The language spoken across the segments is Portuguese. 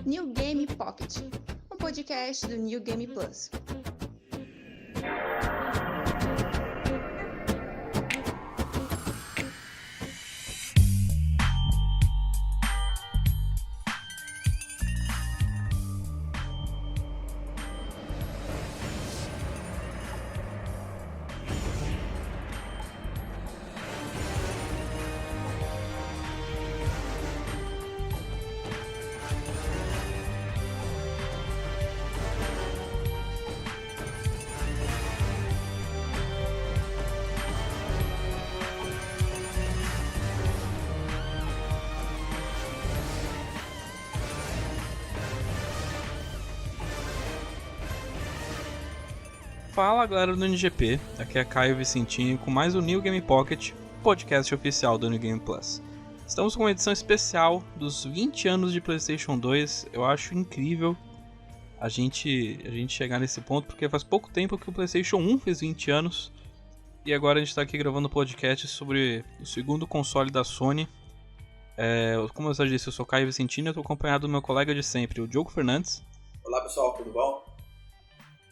New Game Pocket, um podcast do New Game Plus. Fala galera do NGP, aqui é Caio Vicentinho com mais um New Game Pocket, podcast oficial do New Game Plus. Estamos com uma edição especial dos 20 anos de PlayStation 2, eu acho incrível a gente chegar nesse ponto, porque faz pouco tempo que o PlayStation 1 fez 20 anos, e agora a gente está aqui gravando um podcast sobre o segundo console da Sony. Como eu já disse, eu sou Caio Vicentinho e estou acompanhado do meu colega de sempre, o Diogo Fernandes. Olá pessoal, tudo bom?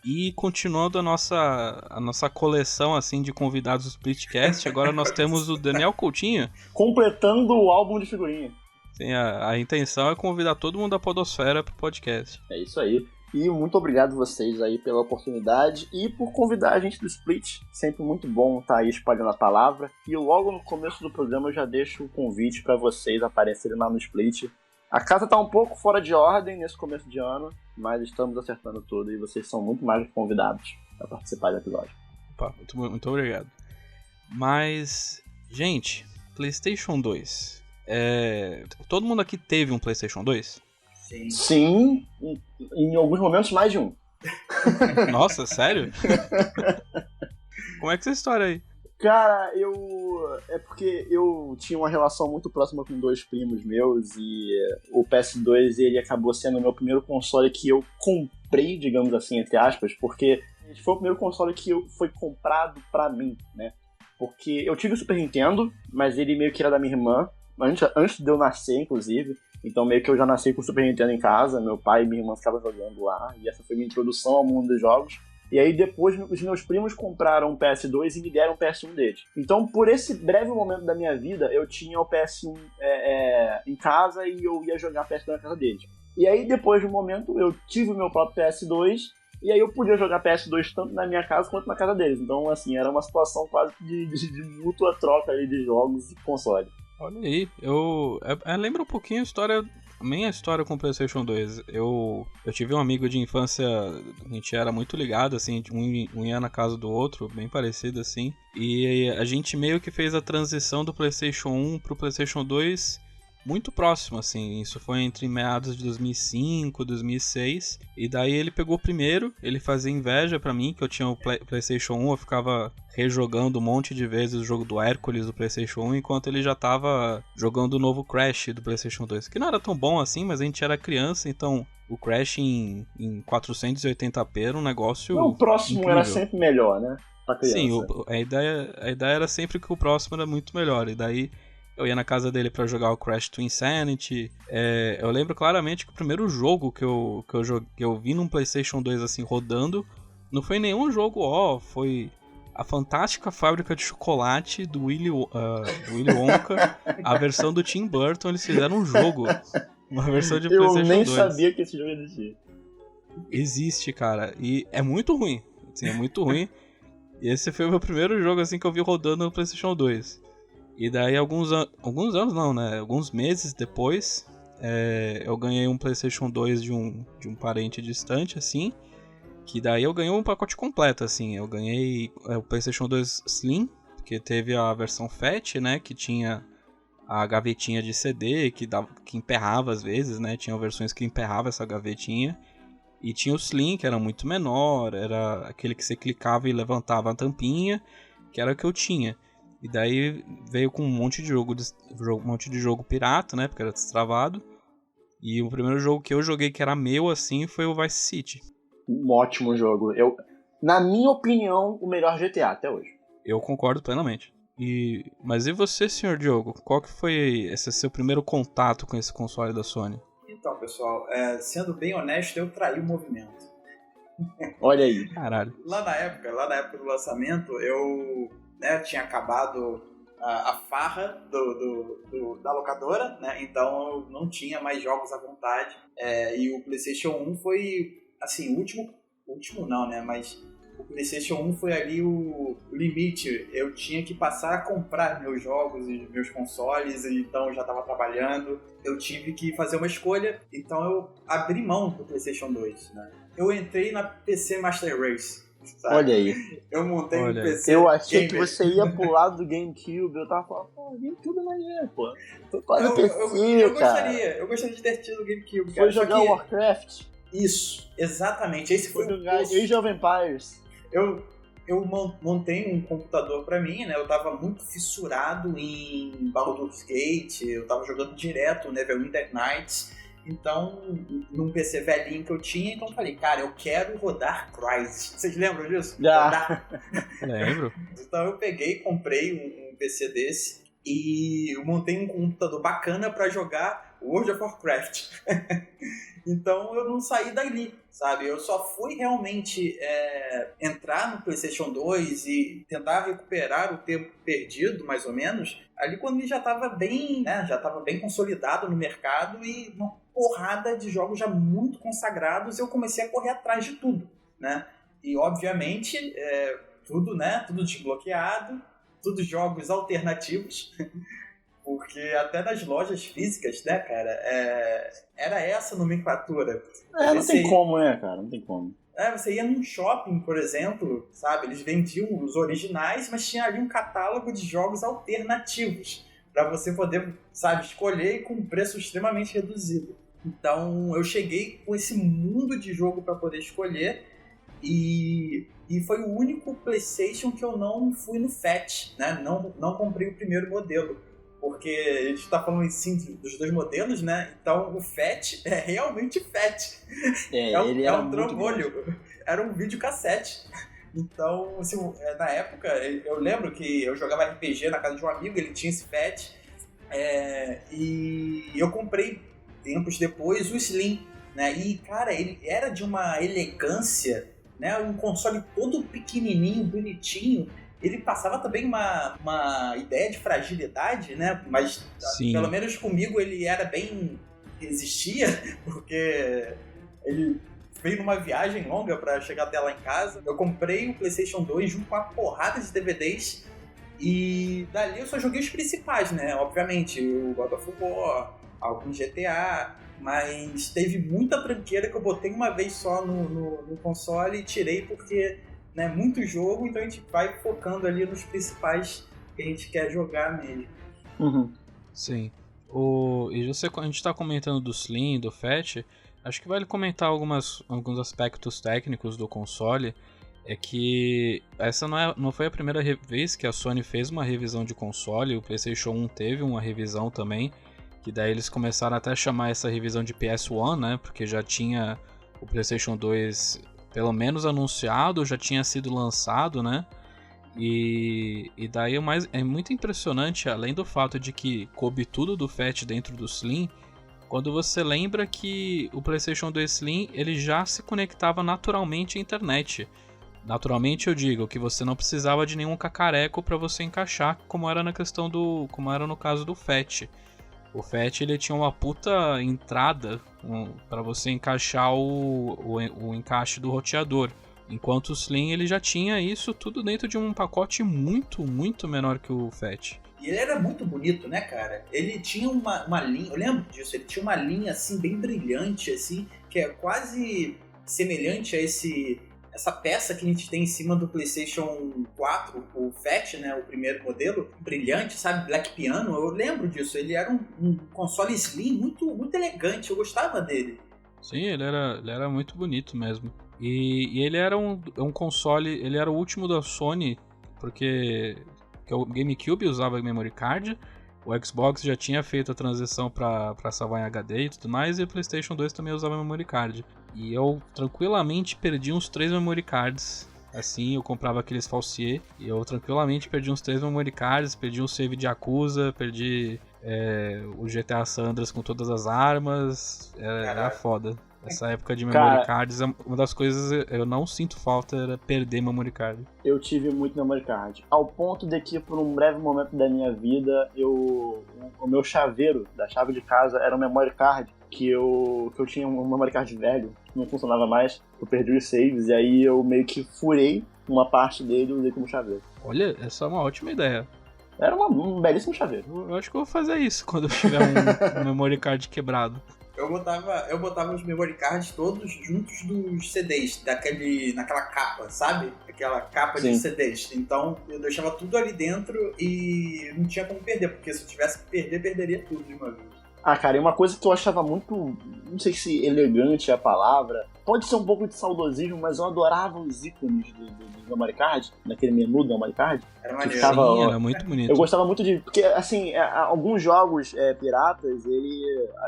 E continuando a nossa coleção assim de convidados do Splitcast, agora nós temos o Daniel Coutinho. Completando o álbum de figurinha. Sim, a intenção é convidar todo mundo da podosfera pro podcast. É isso aí. E muito obrigado vocês aí pela oportunidade e por convidar a gente do Split. Sempre muito bom estar aí espalhando a palavra. E logo no começo do programa eu já deixo o convite para vocês aparecerem lá no Split. A casa tá um pouco fora de ordem nesse começo de ano, mas estamos acertando tudo e vocês são muito mais convidados para participar do episódio. Opa, muito obrigado. Mas, gente, PlayStation 2. Todo mundo aqui teve um PlayStation 2? Sim, em alguns momentos mais de um. Nossa, sério? Como é que é essa história aí? Cara, é porque eu tinha uma relação muito próxima com dois primos meus e o PS2 ele acabou sendo o meu primeiro console que eu comprei, digamos assim, entre aspas, porque foi o primeiro console que foi comprado pra mim, né? Porque eu tive o Super Nintendo, mas ele meio que era da minha irmã, antes de eu nascer, inclusive. Então meio que eu já nasci com o Super Nintendo em casa, meu pai e minha irmã ficavam jogando lá, e essa foi minha introdução ao mundo dos jogos. E aí depois os meus primos compraram um PS2 e me deram um PS1 deles. Então por esse breve momento da minha vida, eu tinha o PS1 em casa e eu ia jogar PS2 na casa deles. E aí depois de um momento eu tive o meu próprio PS2 e aí eu podia jogar PS2 tanto na minha casa quanto na casa deles. Então assim, era uma situação quase de mútua troca ali de jogos e console. Olha aí, lembra um pouquinho a minha história com o PlayStation 2. Eu tive um amigo de infância, a gente era muito ligado, assim, um ia na casa do outro, bem parecido assim. E a gente meio que fez a transição do PlayStation 1 pro PlayStation 2 muito próximo, assim. Isso foi entre meados de 2005, 2006. E daí ele pegou o primeiro, ele fazia inveja pra mim, que eu tinha o PlayStation 1, eu ficava rejogando um monte de vezes o jogo do Hércules do PlayStation 1, enquanto ele já tava jogando o novo Crash do PlayStation 2, que não era tão bom assim, mas a gente era criança, então o Crash em 480p era um negócio o próximo incrível. Era sempre melhor, né? Pra criança. Sim, a ideia era sempre que o próximo era muito melhor, e daí eu ia na casa dele pra jogar o Crash to Insanity. Eu lembro claramente que o primeiro jogo que eu vi num PlayStation 2 assim rodando não foi nenhum jogo, foi a Fantástica Fábrica de Chocolate do Willy Wonka, a versão do Tim Burton. Eles fizeram um jogo, uma versão de PlayStation 2. Eu nem sabia que esse jogo existia. Existe, cara, e é muito ruim, assim, é muito ruim. E esse foi o meu primeiro jogo assim que eu vi rodando no PlayStation 2. E daí alguns anos não, né? Alguns meses depois, eu ganhei um PlayStation 2 de um parente distante, assim. Que daí eu ganhei um pacote completo, assim. Eu ganhei o PlayStation 2 Slim, que teve a versão Fat, né? Que tinha a gavetinha de CD, que emperrava às vezes, né? Tinha versões que emperrava essa gavetinha. E tinha o Slim, que era muito menor, era aquele que você clicava e levantava a tampinha, que era o que eu tinha. E daí veio com um monte de jogo pirata, né? Porque era destravado. E o primeiro jogo que eu joguei que era meu, assim, foi o Vice City. Um ótimo jogo. Na minha opinião, o melhor GTA até hoje. Eu concordo plenamente. Mas e você, senhor Diogo? Qual que foi esse seu primeiro contato com esse console da Sony? Então, pessoal, sendo bem honesto, eu traí o movimento. Olha aí. Caralho. Lá na época do lançamento, eu tinha acabado a farra da locadora, né? Então eu não tinha mais jogos à vontade. E o PlayStation 1 foi, assim, o último não, né? Mas o PlayStation 1 foi ali o limite. Eu tinha que passar a comprar meus jogos e meus consoles, então eu já estava trabalhando. Eu tive que fazer uma escolha, então eu abri mão do PlayStation 2, né? Eu entrei na PC Master Race. Sabe? Olha aí. Eu montei um PC. Eu achei gamer. que você ia pro lado do GameCube. Eu tava falando, pô, GameCube é maneiro, pô. Tô quase PC, cara. Eu gostaria de ter tido o GameCube. Foi jogar Warcraft? Isso, exatamente. Esse foi jogar Age of Empires. Eu montei um computador pra mim, né? Eu tava muito fissurado em Baldur's Gate. Eu tava jogando direto Neverwinter Nights. Então, num PC velhinho que eu tinha, então eu falei, cara, eu quero rodar Crysis. Vocês lembram disso? Já. Lembro. Então eu peguei, comprei um PC desse e eu montei um computador bacana pra jogar World of Warcraft. Então eu não saí dali, sabe? Eu só fui realmente entrar no PlayStation 2 e tentar recuperar o tempo perdido, mais ou menos, ali quando ele já estava bem, né? Já estava bem consolidado no mercado e uma porrada de jogos já muito consagrados, eu comecei a correr atrás de tudo, né? E obviamente tudo, né? Tudo desbloqueado, tudo jogos alternativos. Porque até nas lojas físicas, né, cara, era essa nomenclatura. Não tem como, né, cara? Não tem como. Você ia num shopping, por exemplo, sabe? Eles vendiam os originais, mas tinha ali um catálogo de jogos alternativos para você poder, sabe, escolher com um preço extremamente reduzido. Então, eu cheguei com esse mundo de jogo para poder escolher e foi o único PlayStation que eu não fui no FAT, né? Não comprei o primeiro modelo. Porque a gente tá falando assim dos dois modelos, né? Então o FAT é realmente FAT. Ele era um trambolho. Era um videocassete. Então, assim, na época, eu lembro que eu jogava RPG na casa de um amigo, ele tinha esse FAT. E eu comprei, tempos depois, o Slim. Né? E, cara, ele era de uma elegância, né? Um console todo pequenininho, bonitinho. Ele passava também uma ideia de fragilidade, né? Mas, Sim. Pelo menos comigo, ele era bem... Resistia, porque ele veio numa viagem longa pra chegar até lá em casa. Eu comprei o PlayStation 2 junto com uma porrada de DVDs. E dali eu só joguei os principais, né? Obviamente, o God of War, algum GTA... Mas teve muita tranqueira que eu botei uma vez só no console e tirei porque... Né, muito jogo, então a gente vai focando ali nos principais que a gente quer jogar nele. Uhum. Sim. E a gente tá comentando do Slim, do Fat, acho que vale comentar alguns aspectos técnicos do console. É que essa não foi a primeira vez que a Sony fez uma revisão de console, o PlayStation 1 teve uma revisão também, que daí eles começaram até a chamar essa revisão de PS1, né, porque já tinha o PlayStation 2... pelo menos anunciado, já tinha sido lançado, né? E daí é muito impressionante, além do fato de que coube tudo do FAT dentro do Slim, quando você lembra que o PlayStation 2 Slim ele já se conectava naturalmente à internet. Naturalmente eu digo que você não precisava de nenhum cacareco para você encaixar, como era no caso do FAT. O FAT ele tinha uma puta entrada para você encaixar o encaixe do roteador. Enquanto o Slim ele já tinha isso tudo dentro de um pacote muito, muito menor que o FAT. E ele era muito bonito, né, cara? Ele tinha uma linha, eu lembro disso, ele tinha uma linha assim bem brilhante, assim, que é quase semelhante a essa peça que a gente tem em cima do PlayStation 4, o FAT, né, o primeiro modelo, brilhante, sabe, Black Piano, eu lembro disso, ele era um console slim muito, muito elegante, eu gostava dele. Sim, ele era muito bonito mesmo. E ele era um console, ele era o último da Sony, porque o GameCube usava memory card, o Xbox já tinha feito a transição para salvar em HD e tudo mais, e o PlayStation 2 também usava memory card. E eu tranquilamente perdi uns 3 memory cards assim, eu comprava aqueles falsier e eu tranquilamente perdi uns 3 memory cards, perdi um save de Yakuza, perdi o GTA San Andreas com todas as armas, era foda. Essa época de memory cards, uma das coisas eu não sinto falta era perder memory card. Eu tive muito memory card, ao ponto de que por um breve momento da minha vida, o meu chaveiro da chave de casa era um memory card, que eu tinha um memory card velho, não funcionava mais, eu perdi os saves, e aí eu meio que furei uma parte dele e usei como chaveiro. Olha, essa é uma ótima ideia. Era um belíssimo chaveiro. Eu acho que eu vou fazer isso quando eu tiver um memory card quebrado. Eu botava os memory cards todos juntos dos CDs, naquela capa, sabe? Aquela capa Sim. de CDs. Então eu deixava tudo ali dentro e não tinha como perder, porque se eu tivesse que perder, perderia tudo de uma vez. Ah, cara, e uma coisa que eu achava muito, não sei se elegante é a palavra, pode ser um pouco de saudosismo, mas eu adorava os ícones do memory card, naquele menu do memory card. Era maneiro. Ficava, Sim, era muito bonito. Eu gostava muito de... Porque, assim, alguns jogos piratas,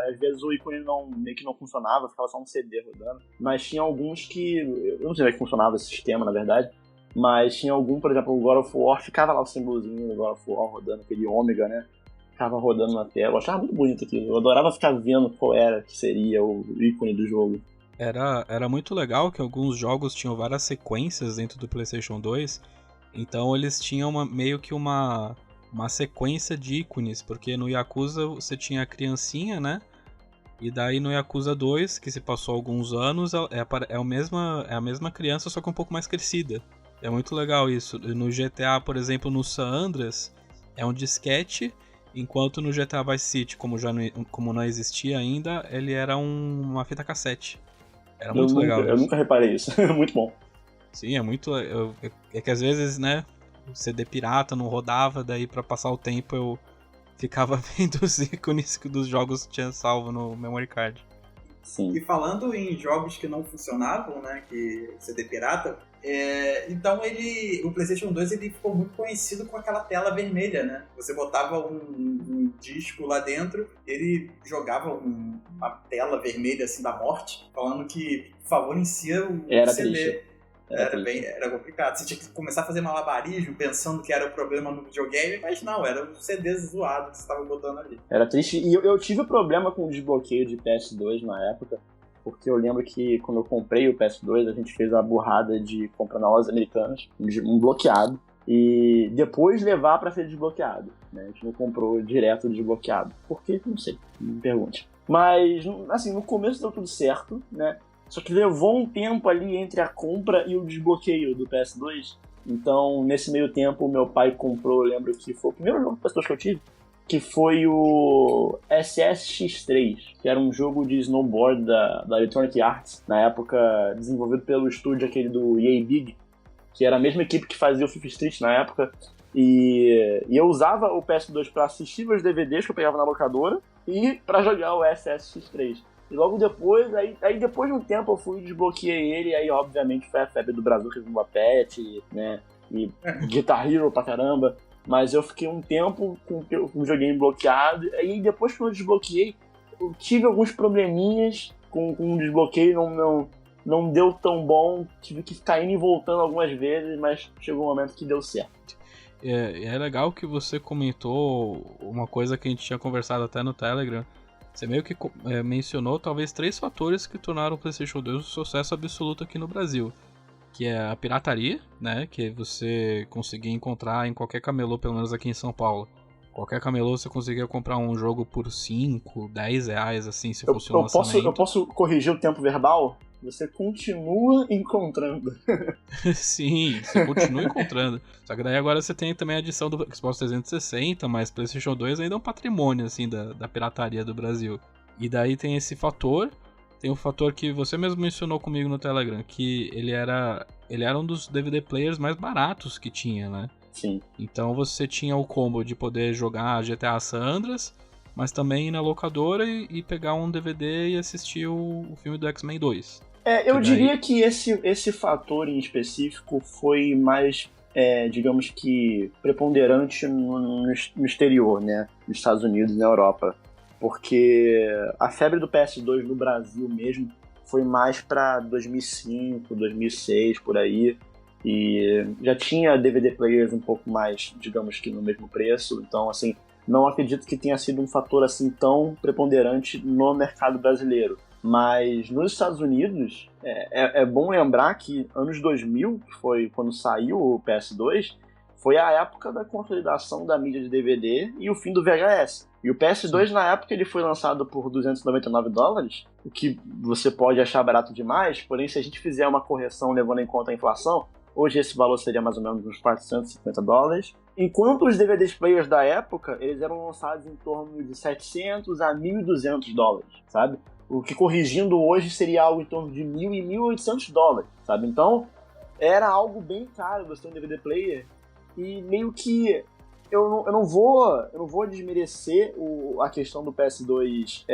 às vezes o ícone meio que não funcionava, ficava só um CD rodando. Mas tinha alguns que... Eu não sei como é que funcionava esse sistema, na verdade. Mas tinha algum, por exemplo, o God of War, ficava lá o símbolozinho do God of War rodando, aquele ômega, né? Ficava rodando na tela. Eu achava muito bonito aquilo. Eu adorava ficar vendo qual era que seria o ícone do jogo. Era muito legal que alguns jogos tinham várias sequências dentro do PlayStation 2. Então eles tinham meio que uma sequência de ícones, porque no Yakuza você tinha a criancinha, né? E daí no Yakuza 2, que se passou alguns anos, é a mesma criança, só que um pouco mais crescida. É muito legal isso. No GTA, por exemplo, no San Andreas, é um disquete, enquanto no GTA Vice City, como não existia ainda, ele era uma fita cassete. Era muito legal. Eu nunca reparei isso. Muito bom. Sim, é muito... É que às vezes, né, o CD pirata não rodava, daí pra passar o tempo eu ficava vendo os ícones dos jogos que tinha salvo no memory card. Sim. E falando em jogos que não funcionavam, né, que CD pirata, então o PlayStation 2 ele ficou muito conhecido com aquela tela vermelha, né? Você botava um disco lá dentro, ele jogava uma tela vermelha assim da morte, falando que favorecia o Era CD. triste. Era complicado. Você tinha que começar a fazer malabarismo pensando que era o problema no videogame, mas não, era um CD zoado que você estava botando ali. Era triste. E eu tive problema com o desbloqueio de PS2 na época, porque eu lembro que quando eu comprei o PS2, a gente fez uma burrada de comprar na lojas americanas, um bloqueado, e depois levar para ser desbloqueado. Né? A gente não comprou direto desbloqueado. Por quê? Não sei, não me pergunte. Mas, assim, no começo deu tudo certo, né? Só que levou um tempo ali entre a compra e o desbloqueio do PS2. Então, nesse meio tempo, meu pai comprou, eu lembro que foi o primeiro jogo do PS2 que eu tive, que foi o SSX3, que era um jogo de snowboard da Electronic Arts, na época desenvolvido pelo estúdio aquele do EA Big, que era a mesma equipe que fazia o FIFA Street na época. E eu usava o PS2 para assistir meus DVDs que eu pegava na locadora e para jogar o SSX3. E logo depois, aí depois de um tempo eu fui e desbloqueei ele, e aí obviamente foi a febre do Brasil que viu Pet, né, e Guitar Hero pra caramba, mas eu fiquei um tempo com o videogame bloqueado, e aí depois que eu desbloqueei, eu tive alguns probleminhas com o desbloqueio, não deu tão bom, tive que ficar indo e voltando algumas vezes, mas chegou um momento que deu certo. É legal que você comentou uma coisa que a gente tinha conversado até no Telegram. Você meio que mencionou talvez 3 fatores que tornaram o PlayStation 2 um sucesso absoluto aqui no Brasil. Que é a pirataria, né? Que você conseguia encontrar em qualquer camelô, pelo menos aqui em São Paulo. Qualquer camelô você conseguia comprar um jogo por 5, 10 reais, assim, se fosse um lançamento. Eu posso corrigir o tempo verbal? Você continua encontrando. Sim, você continua encontrando. Só que daí agora você tem também a adição do Xbox 360, mas PlayStation 2 ainda é um patrimônio, assim, da pirataria do Brasil. E daí tem esse fator, tem um fator que você mesmo mencionou comigo no Telegram, que ele era um dos DVD players mais baratos que tinha, né? Sim. Então você tinha o combo de poder jogar GTA San Andreas, mas também ir na locadora e pegar um DVD e assistir o filme do X-Men 2. Eu diria que esse fator em específico foi mais, digamos que, preponderante no exterior, né? Nos Estados Unidos e na Europa. Porque a febre do PS2 no Brasil mesmo foi mais pra 2005, 2006, por aí. E já tinha DVD players um pouco mais, digamos que no mesmo preço, então assim, não acredito que tenha sido um fator assim tão preponderante no mercado brasileiro. Mas nos Estados Unidos, é bom lembrar que anos 2000, que foi quando saiu o PS2, foi a época da consolidação da mídia de DVD e o fim do VHS. E o PS2, na época, ele foi lançado por $299, o que você pode achar barato demais, porém, se a gente fizer uma correção levando em conta a inflação, hoje esse valor seria mais ou menos uns $450. Enquanto os DVDs players da época, eles eram lançados em torno de $700 a $1.200, sabe? O que, corrigindo hoje, seria algo em torno de $1.000 e $1.800, sabe? Então, era algo bem caro você ter um DVD player. E meio que eu não vou desmerecer a questão do PS2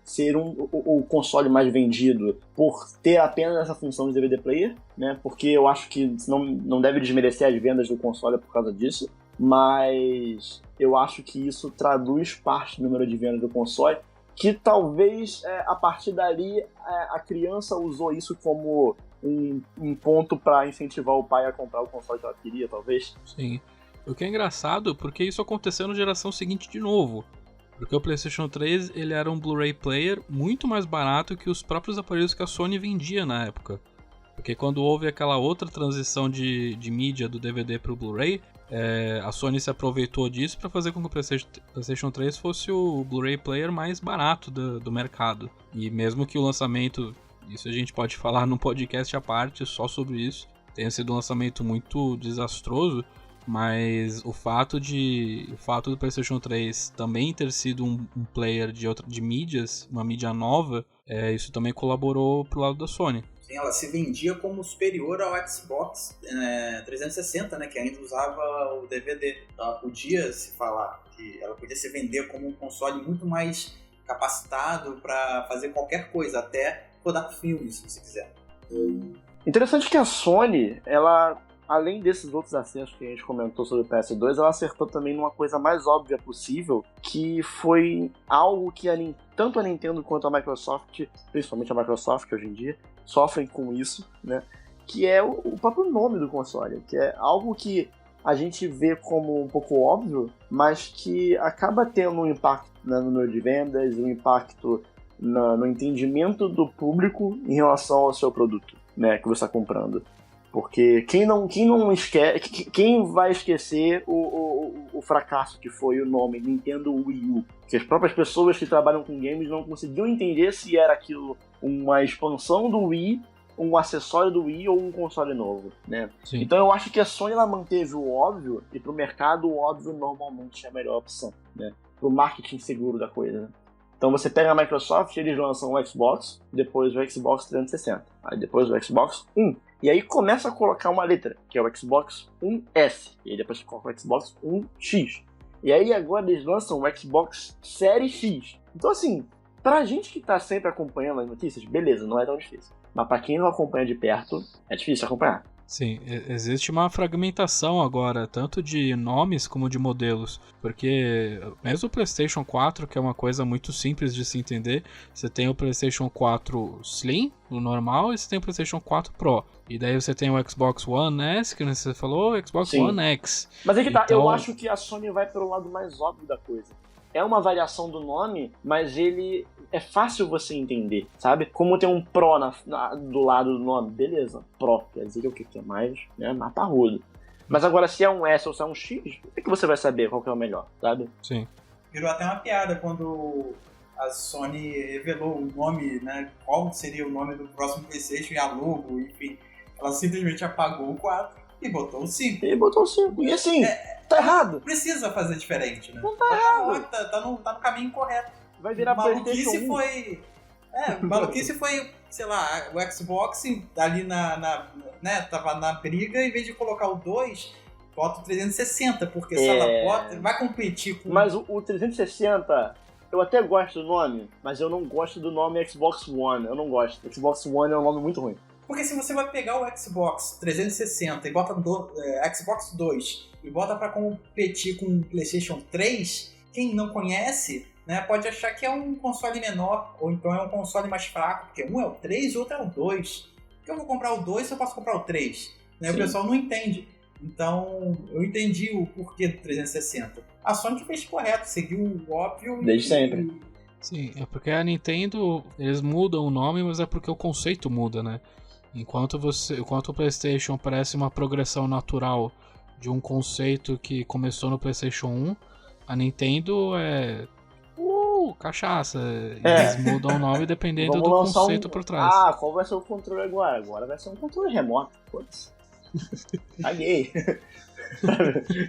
ser o console mais vendido por ter apenas essa função de DVD player, né? Porque eu acho que não deve desmerecer as vendas do console por causa disso, mas eu acho que isso traduz parte do número de vendas do console, que talvez a partir dali a criança usou isso como um ponto para incentivar o pai a comprar o console que ela queria, talvez. Sim. O que é engraçado, porque isso aconteceu na geração seguinte de novo. Porque o PlayStation 3 ele era um Blu-ray player muito mais barato que os próprios aparelhos que a Sony vendia na época. Porque quando houve aquela outra transição de mídia do DVD para o Blu-ray, a Sony se aproveitou disso para fazer com que o PlayStation 3 fosse o Blu-ray player mais barato do mercado. E mesmo que o lançamento, isso a gente pode falar num podcast à parte só sobre isso, tenha sido um lançamento muito desastroso, mas o fato do PlayStation 3 também ter sido um player de mídias, uma mídia nova, isso também colaborou pro lado da Sony. Sim, ela se vendia como superior ao Xbox 360, né, que ainda usava o DVD. Ela podia se falar que ela podia se vender como um console muito mais capacitado para fazer qualquer coisa, até rodar filmes, se você quiser. Interessante que a Sony, ela, além desses outros acertos que a gente comentou sobre o PS2, ela acertou também numa coisa mais óbvia possível, que foi algo que tanto a Nintendo quanto a Microsoft, principalmente a Microsoft hoje em dia, sofrem com isso, né? Que é o próprio nome do console, que é algo que a gente vê como um pouco óbvio, mas que acaba tendo um impacto no número de vendas, um impacto no entendimento do público em relação ao seu produto, né, que você está comprando. Porque quem vai esquecer o fracasso que foi o nome Nintendo Wii U? Que as próprias pessoas que trabalham com games não conseguiam entender se era aquilo uma expansão do Wii, um acessório do Wii ou um console novo, né? Sim. Então eu acho que a Sony ela manteve o óbvio, e pro mercado o óbvio normalmente é a melhor opção, né? Pro marketing seguro da coisa, né? Então você pega a Microsoft, eles lançam o Xbox, depois o Xbox 360, aí depois o Xbox One. E aí começa a colocar uma letra, que é o Xbox One S. E aí depois coloca o Xbox One X. E aí agora eles lançam o Xbox Series X. Então assim, pra gente que tá sempre acompanhando as notícias, beleza, não é tão difícil. Mas pra quem não acompanha de perto, é difícil acompanhar. Sim, existe uma fragmentação agora, tanto de nomes como de modelos, porque mesmo o PlayStation 4, que é uma coisa muito simples de se entender, você tem o PlayStation 4 Slim, o normal, e você tem o PlayStation 4 Pro. E daí você tem o Xbox One S, que você falou, o Xbox Sim. One X. Mas é que tá, então... eu acho que a Sony vai pelo lado mais óbvio da coisa. É uma variação do nome, mas ele é fácil você entender, sabe? Como tem um Pro do lado do nome, beleza, Pro, quer dizer que é o que é mais, né, mais parrudo. Mas agora, se é um S ou se é um X, como é que você vai saber qual que é o melhor, sabe? Sim. Virou até uma piada quando a Sony revelou o nome, né, qual seria o nome do próximo PlayStation e a logo, enfim. Ela simplesmente apagou o 4 e botou o 5. E botou o 5. E assim, tá errado. Precisa fazer diferente, né? Não tá errado. Tá no caminho correto. Vai virar PlayStation 1. Maluquice foi, sei lá, o Xbox ali né, tava na briga, em vez de colocar o 2, bota o 360, porque se ela bota, vai competir com... Mas o 360, eu até gosto do nome, mas eu não gosto do nome Xbox One, eu não gosto. Xbox One é um nome muito ruim. Porque se você vai pegar o Xbox 360 e bota Xbox 2 e bota pra competir com o PlayStation 3, quem não conhece, né, pode achar que é um console menor, ou então é um console mais fraco, porque um é o 3 e o outro é o 2. Por que eu vou comprar o 2 se eu posso comprar o 3? né? O Sim. pessoal não entende. Então, eu entendi o porquê do 360. A Sony fez correto, seguiu o óbvio. Desde sempre. Sim, é porque a Nintendo, eles mudam o nome, mas é porque o conceito muda, né? Enquanto o PlayStation parece uma progressão natural de um conceito que começou no PlayStation 1, a Nintendo é cachaça. Eles mudam o nome dependendo Vamos do lançar conceito por trás. Ah, qual vai ser o controle agora? Agora vai ser um controle remoto. Foda-se. Caguei.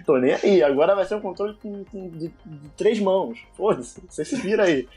Tô nem aí. Agora vai ser um controle de 3 mãos. Foda-se. Você se vira aí.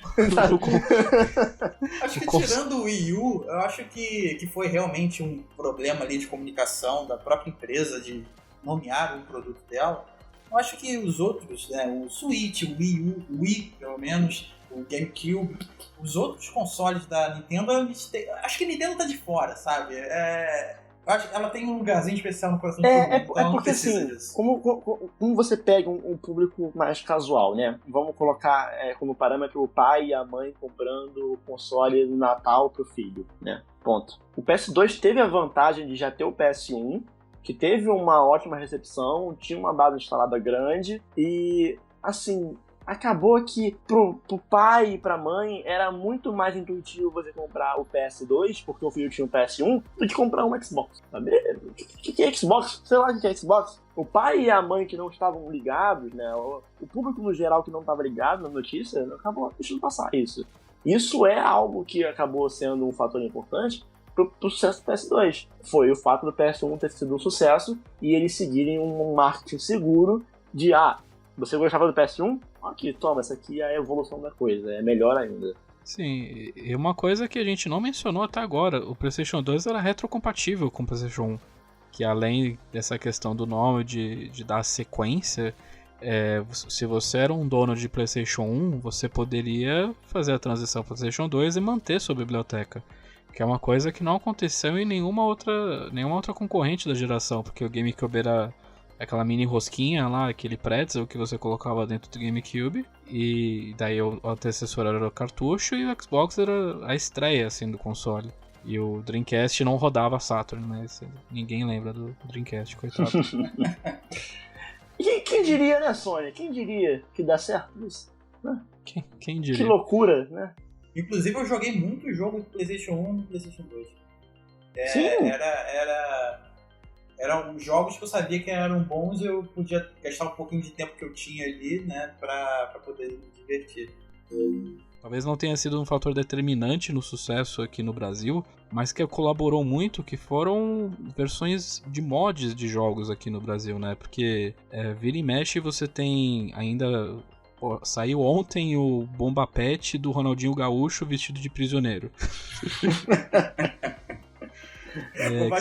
Acho que tirando o Wii U, eu acho que foi realmente um problema ali de comunicação da própria empresa de nomear o produto dela. Eu acho que os outros, né, o Switch, o Wii U, o Wii, pelo menos, o GameCube, os outros consoles da Nintendo, acho que a Nintendo tá de fora, sabe? Eu acho que ela tem um lugarzinho especial no coração de todo mundo, então não porque precisa assim, disso. como você pega um público mais casual, né? Vamos colocar como parâmetro o pai e a mãe comprando o console no Natal pro filho, né? Ponto. O PS2 teve a vantagem de já ter o PS1, que teve uma ótima recepção, tinha uma base instalada grande e, assim, acabou que pro pai e pra mãe era muito mais intuitivo você comprar o PS2, porque o filho tinha um PS1, do que comprar um Xbox, sabe? O que é Xbox? Sei lá o que é Xbox. O pai e a mãe que não estavam ligados, né? O público no geral que não estava ligado na notícia, acabou deixando passar isso. Isso é algo que acabou sendo um fator importante pro sucesso do PS2. Foi o fato do PS1 ter sido um sucesso e eles seguirem um marketing seguro de, você gostava do PS1? Aqui, toma, essa aqui é a evolução da coisa, é melhor ainda. Sim, e uma coisa que a gente não mencionou até agora, o PlayStation 2 era retrocompatível com o PlayStation 1, que além dessa questão do nome, de dar sequência, se você era um dono de PlayStation 1, você poderia fazer a transição para PlayStation 2 e manter sua biblioteca. Que é uma coisa que não aconteceu em nenhuma outra concorrente da geração, porque o GameCube era aquela mini rosquinha lá, aquele pretzel que você colocava dentro do GameCube, e daí o antecessor era o cartucho e o Xbox era a estreia assim, do console. E o Dreamcast não rodava Saturn, mas ninguém lembra do Dreamcast, coitado. Quem diria, né, Sony? Quem diria que dá certo isso? Né? Quem diria? Que loucura, né? Inclusive, eu joguei muito jogo do PlayStation 1 e do PlayStation 2. Sim. Eram jogos que eu sabia que eram bons e eu podia gastar um pouquinho de tempo que eu tinha ali, né, pra poder me divertir. Talvez não tenha sido um fator determinante no sucesso aqui no Brasil, mas que colaborou muito, que foram versões de mods de jogos aqui no Brasil, né? Porque vira e mexe você tem ainda... saiu ontem o Bomba Pet do Ronaldinho Gaúcho vestido de prisioneiro. Que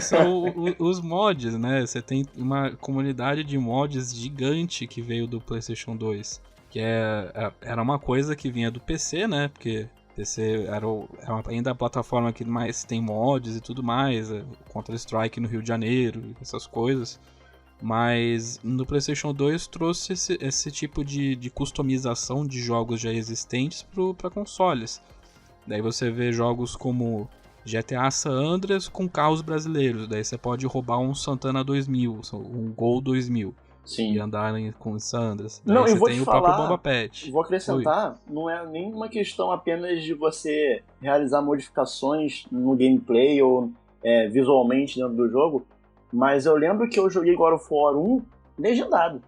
são os mods, né? Você tem uma comunidade de mods gigante que veio do PlayStation 2. Que era uma coisa que vinha do PC, né? Porque PC era ainda a plataforma que mais tem mods e tudo mais. Counter-Strike no Rio de Janeiro, essas coisas. Mas no PlayStation 2 trouxe esse tipo de customização de jogos já existentes para consoles. Daí você vê jogos como GTA San Andreas com carros brasileiros. Daí você pode roubar um Santana 2000, um Gol 2000. Sim. E andar com San Andreas. Daí Não, você eu vou tem te o falar, próprio Bomba Pet. Vou acrescentar, não é nenhuma questão apenas de você realizar modificações no gameplay ou visualmente dentro do jogo, mas eu lembro que eu joguei God of War 1 legendado,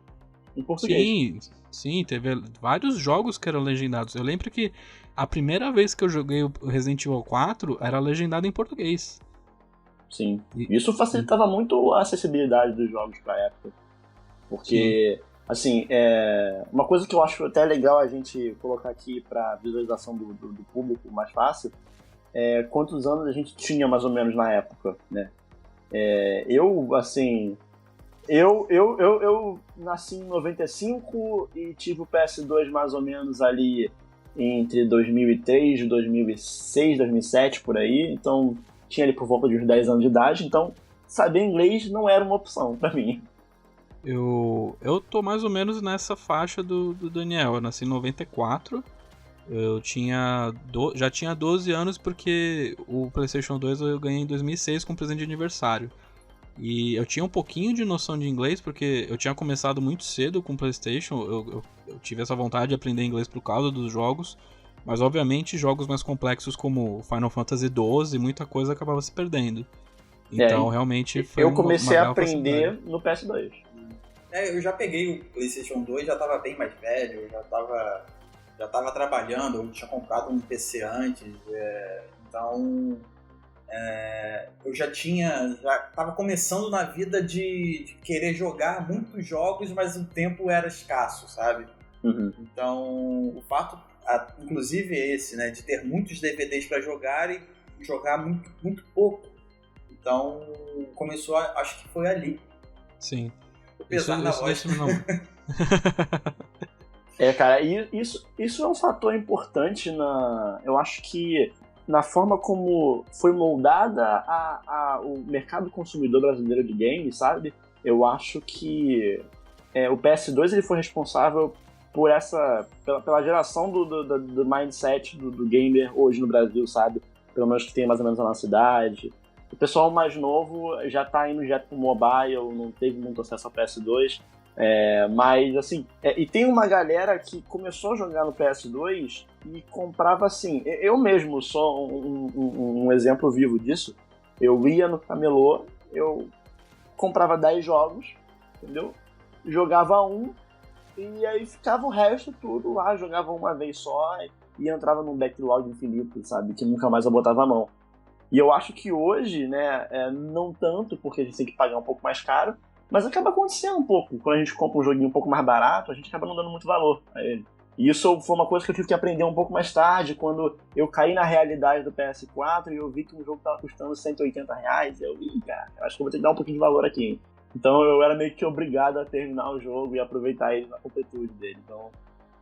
em português. Sim, teve vários jogos que eram legendados. Eu lembro que a primeira vez que eu joguei o Resident Evil 4 era legendado em português. Sim, isso facilitava muito a acessibilidade dos jogos pra época. Porque, assim, uma coisa que eu acho até legal a gente colocar aqui pra visualização do público mais fácil é quantos anos a gente tinha mais ou menos na época, né? Eu nasci em 95 e tive o PS2 mais ou menos ali entre 2003, 2006, 2007, por aí. Então, tinha ali por volta de uns 10 anos de idade. Então, saber inglês não era uma opção pra mim. Eu tô mais ou menos nessa faixa do Daniel. Eu nasci em 94 Eu já tinha 12 anos porque o PlayStation 2 eu ganhei em 2006 com presente de aniversário. E eu tinha um pouquinho de noção de inglês porque eu tinha começado muito cedo com o PlayStation. Eu tive essa vontade de aprender inglês por causa dos jogos. Mas obviamente jogos mais complexos como Final Fantasy XII, muita coisa acabava se perdendo. Então realmente foi eu comecei uma a aprender no PS2. Eu já peguei o PlayStation 2, já tava bem mais velho, eu já tava trabalhando, eu tinha comprado um PC antes, então eu já tava começando na vida de querer jogar muitos jogos, mas o tempo era escasso, sabe? Uhum. Então o fato, inclusive esse, né, de ter muitos DVDs para jogar e jogar muito, muito pouco. Então começou, acho que foi ali. Sim. Pesar na voz. Não. Cara, isso é um fator importante eu acho que na forma como foi moldada o mercado consumidor brasileiro de games, sabe? Eu acho que o PS2 ele foi responsável por pela geração do mindset do gamer hoje no Brasil, sabe? Pelo menos que tem mais ou menos na nossa cidade. O pessoal mais novo já tá indo direto pro mobile, não teve muito acesso ao PS2. Mas, assim, e tem uma galera que começou a jogar no PS2 e comprava, assim... Eu mesmo sou um exemplo vivo disso. Eu ia no camelô, eu comprava 10 jogos, entendeu? Jogava um, e aí ficava o resto tudo lá, jogava uma vez só e entrava num backlog infinito, sabe? Que nunca mais eu botava a mão. E eu acho que hoje, né, não tanto, porque a gente tem que pagar um pouco mais caro, mas acaba acontecendo um pouco. Quando a gente compra um joguinho um pouco mais barato, a gente acaba não dando muito valor a ele. E isso foi uma coisa que eu tive que aprender um pouco mais tarde, quando eu caí na realidade do PS4 e eu vi que um jogo estava custando R$180. Eu vi, cara, acho que eu vou ter que dar um pouquinho de valor aqui. Então eu era meio que obrigado a terminar o jogo e aproveitar ele na completude dele. Então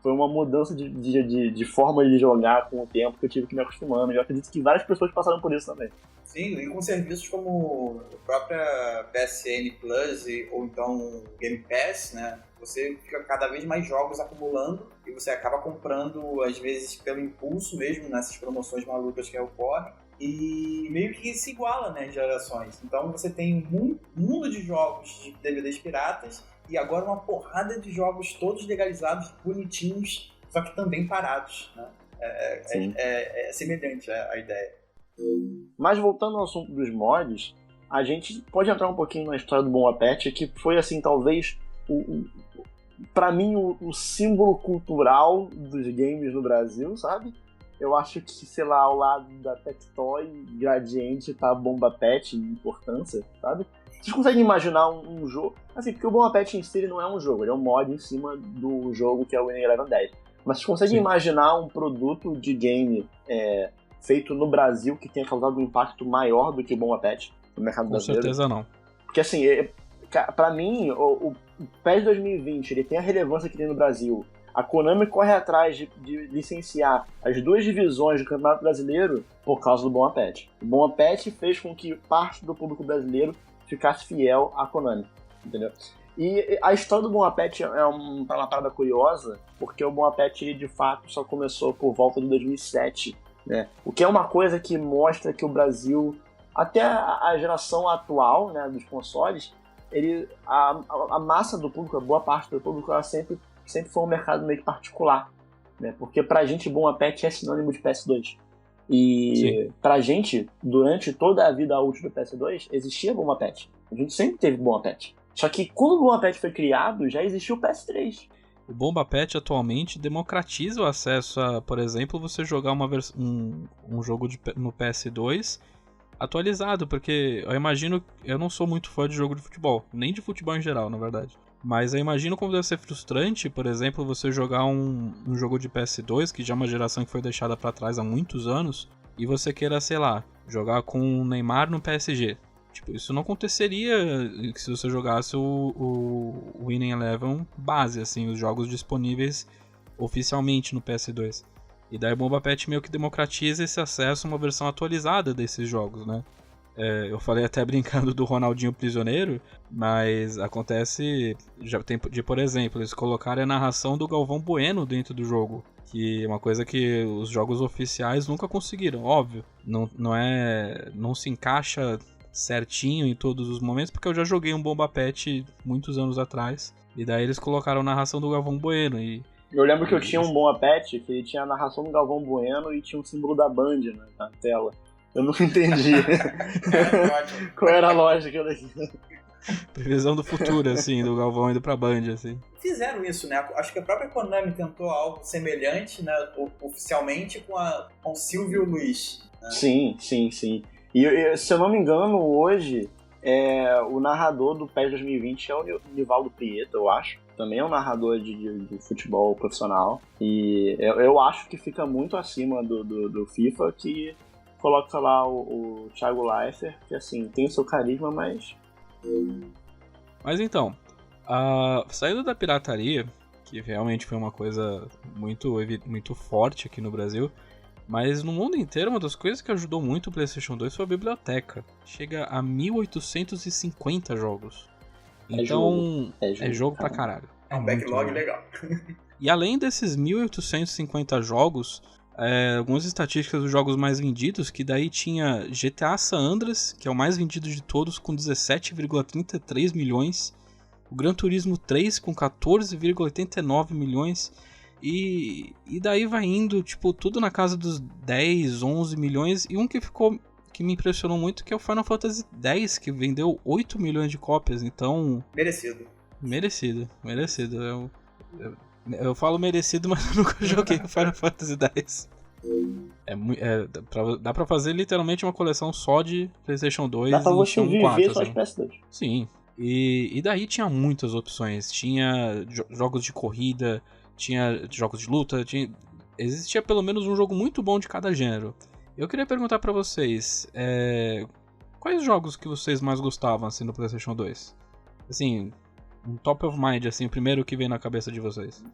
foi uma mudança de forma de jogar com o tempo que eu tive que me acostumando. Eu acredito que várias pessoas passaram por isso também. Sim, e com serviços como a própria PSN Plus ou então Game Pass, né? Você fica cada vez mais jogos acumulando e você acaba comprando, às vezes, pelo impulso mesmo, nessas promoções malucas que ocorrem. E meio que se iguala, né, gerações. Então você tem um mundo de jogos de DVDs piratas e agora uma porrada de jogos todos legalizados, bonitinhos, só que também parados, né? É semelhante a ideia. Mas voltando ao assunto dos mods, a gente pode entrar um pouquinho na história do Bom Apete, que foi, assim, talvez, pra mim, o símbolo cultural dos games no Brasil, sabe? Eu acho que, sei lá, ao lado da Tectoy, Gradiente, tá Bomba Pet em importância, sabe? Vocês conseguem imaginar um jogo... Assim, porque o Bomba Pet em si ele não é um jogo, ele é um mod em cima do jogo que é o Winning Eleven 10. Mas vocês conseguem imaginar um produto de game feito no Brasil que tenha causado um impacto maior do que o Bomba Pet no mercado brasileiro? Com certeza não. Porque, assim, pra mim, o PES 2020 ele tem a relevância que tem no Brasil. A Konami corre atrás de licenciar as duas divisões do Campeonato Brasileiro por causa do Bom Apete. O Bom Apete fez com que parte do público brasileiro ficasse fiel à Konami, entendeu? E a história do Bom Apete é uma parada curiosa, porque o Bom Apete, ele, de fato, só começou por volta de 2007, né? O que é uma coisa que mostra que o Brasil, até a geração atual, né, dos consoles, a massa do público, a boa parte do público, ela sempre foi um mercado meio que particular, né? Porque pra gente Bom Apete é sinônimo de PS2. E sim, pra gente, durante toda a vida útil do PS2, existia Bom Apete. A gente sempre teve Bom Apete. Só que quando o Bom Apete foi criado, já existiu o PS3. O Bomba Pet atualmente democratiza o acesso a, por exemplo, você jogar um jogo no PS2 atualizado, porque eu não sou muito fã de jogo de futebol, nem de futebol em geral, na verdade. Mas eu imagino como deve ser frustrante, por exemplo, você jogar um jogo de PS2, que já é uma geração que foi deixada pra trás há muitos anos, e você queira, sei lá, jogar com o Neymar no PSG. Tipo, isso não aconteceria se você jogasse o Winning Eleven base, assim, os jogos disponíveis oficialmente no PS2. E daí o Bomba Pet meio que democratiza esse acesso a uma versão atualizada desses jogos, né? Eu falei até brincando do Ronaldinho Prisioneiro, mas acontece, já tem de, por exemplo, eles colocarem a narração do Galvão Bueno dentro do jogo, Que é uma coisa que os jogos oficiais nunca conseguiram, óbvio. Não se encaixa certinho em todos os momentos, porque eu já joguei um Bomba Pet muitos anos atrás. E daí eles colocaram a narração do Galvão Bueno. E eu lembro que eu tinha um Bomba Pet, que ele tinha a narração do Galvão Bueno e tinha um símbolo da Band, né, na tela. Eu nunca entendi qual era a lógica daquilo. Previsão do futuro, assim, do Galvão indo pra Band, assim. Fizeram isso, né? Acho que a própria Konami tentou algo semelhante, né? Oficialmente com o Silvio Luiz. Né? Sim. E se eu não me engano, hoje, o narrador do PES 2020 é o Nivaldo Prieto, eu acho. Também é um narrador de futebol profissional. E eu acho que fica muito acima do FIFA, que coloca lá o Thiago Leifert, que assim, tem o seu carisma, mas... Mas então, saindo da pirataria, que realmente foi uma coisa muito forte aqui no Brasil, mas no mundo inteiro uma das coisas que ajudou muito o PlayStation 2 foi a biblioteca. Chega a 1850 jogos. Então, é jogo pra caralho. É um backlog legal. E além desses 1850 jogos, algumas estatísticas dos jogos mais vendidos, que daí tinha GTA San Andreas, que é o mais vendido de todos, com 17,33 milhões, o Gran Turismo 3 com 14,89 milhões, e daí vai indo, tipo, tudo na casa dos 10, 11 milhões, e um que me impressionou muito, que é o Final Fantasy X, que vendeu 8 milhões de cópias, então... Merecido. Eu falo merecido, mas eu nunca joguei o Final Fantasy X. Dá pra fazer literalmente uma coleção só de PlayStation 2 dá pra você um viver 4, só assim. de PS2. Sim. E daí tinha muitas opções. Tinha jogos de corrida, tinha jogos de luta, existia pelo menos um jogo muito bom de cada gênero. Eu queria perguntar pra vocês, quais jogos que vocês mais gostavam assim no PlayStation 2? Assim, um top of mind, assim, o primeiro que vem na cabeça de vocês.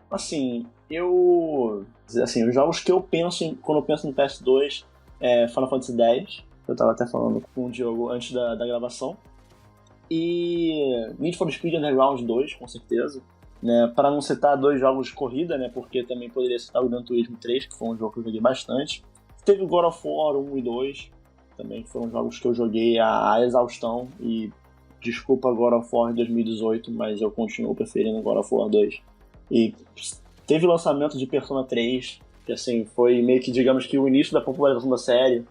Assim, os jogos que eu penso quando eu penso no PS2 é Final Fantasy X, eu tava até falando com o Diogo antes da gravação, e Need for Speed Underground 2, com certeza, né, para não citar dois jogos de corrida, né, porque também poderia citar o Gran Turismo 3, que foi um jogo que eu joguei bastante. Teve o God of War 1 e 2, também, que foram jogos que eu joguei a exaustão, e desculpa God of War 2018, mas eu continuo preferindo God of War 2. E teve o lançamento de Persona 3, que assim, foi meio que, digamos que, o início da popularização da série.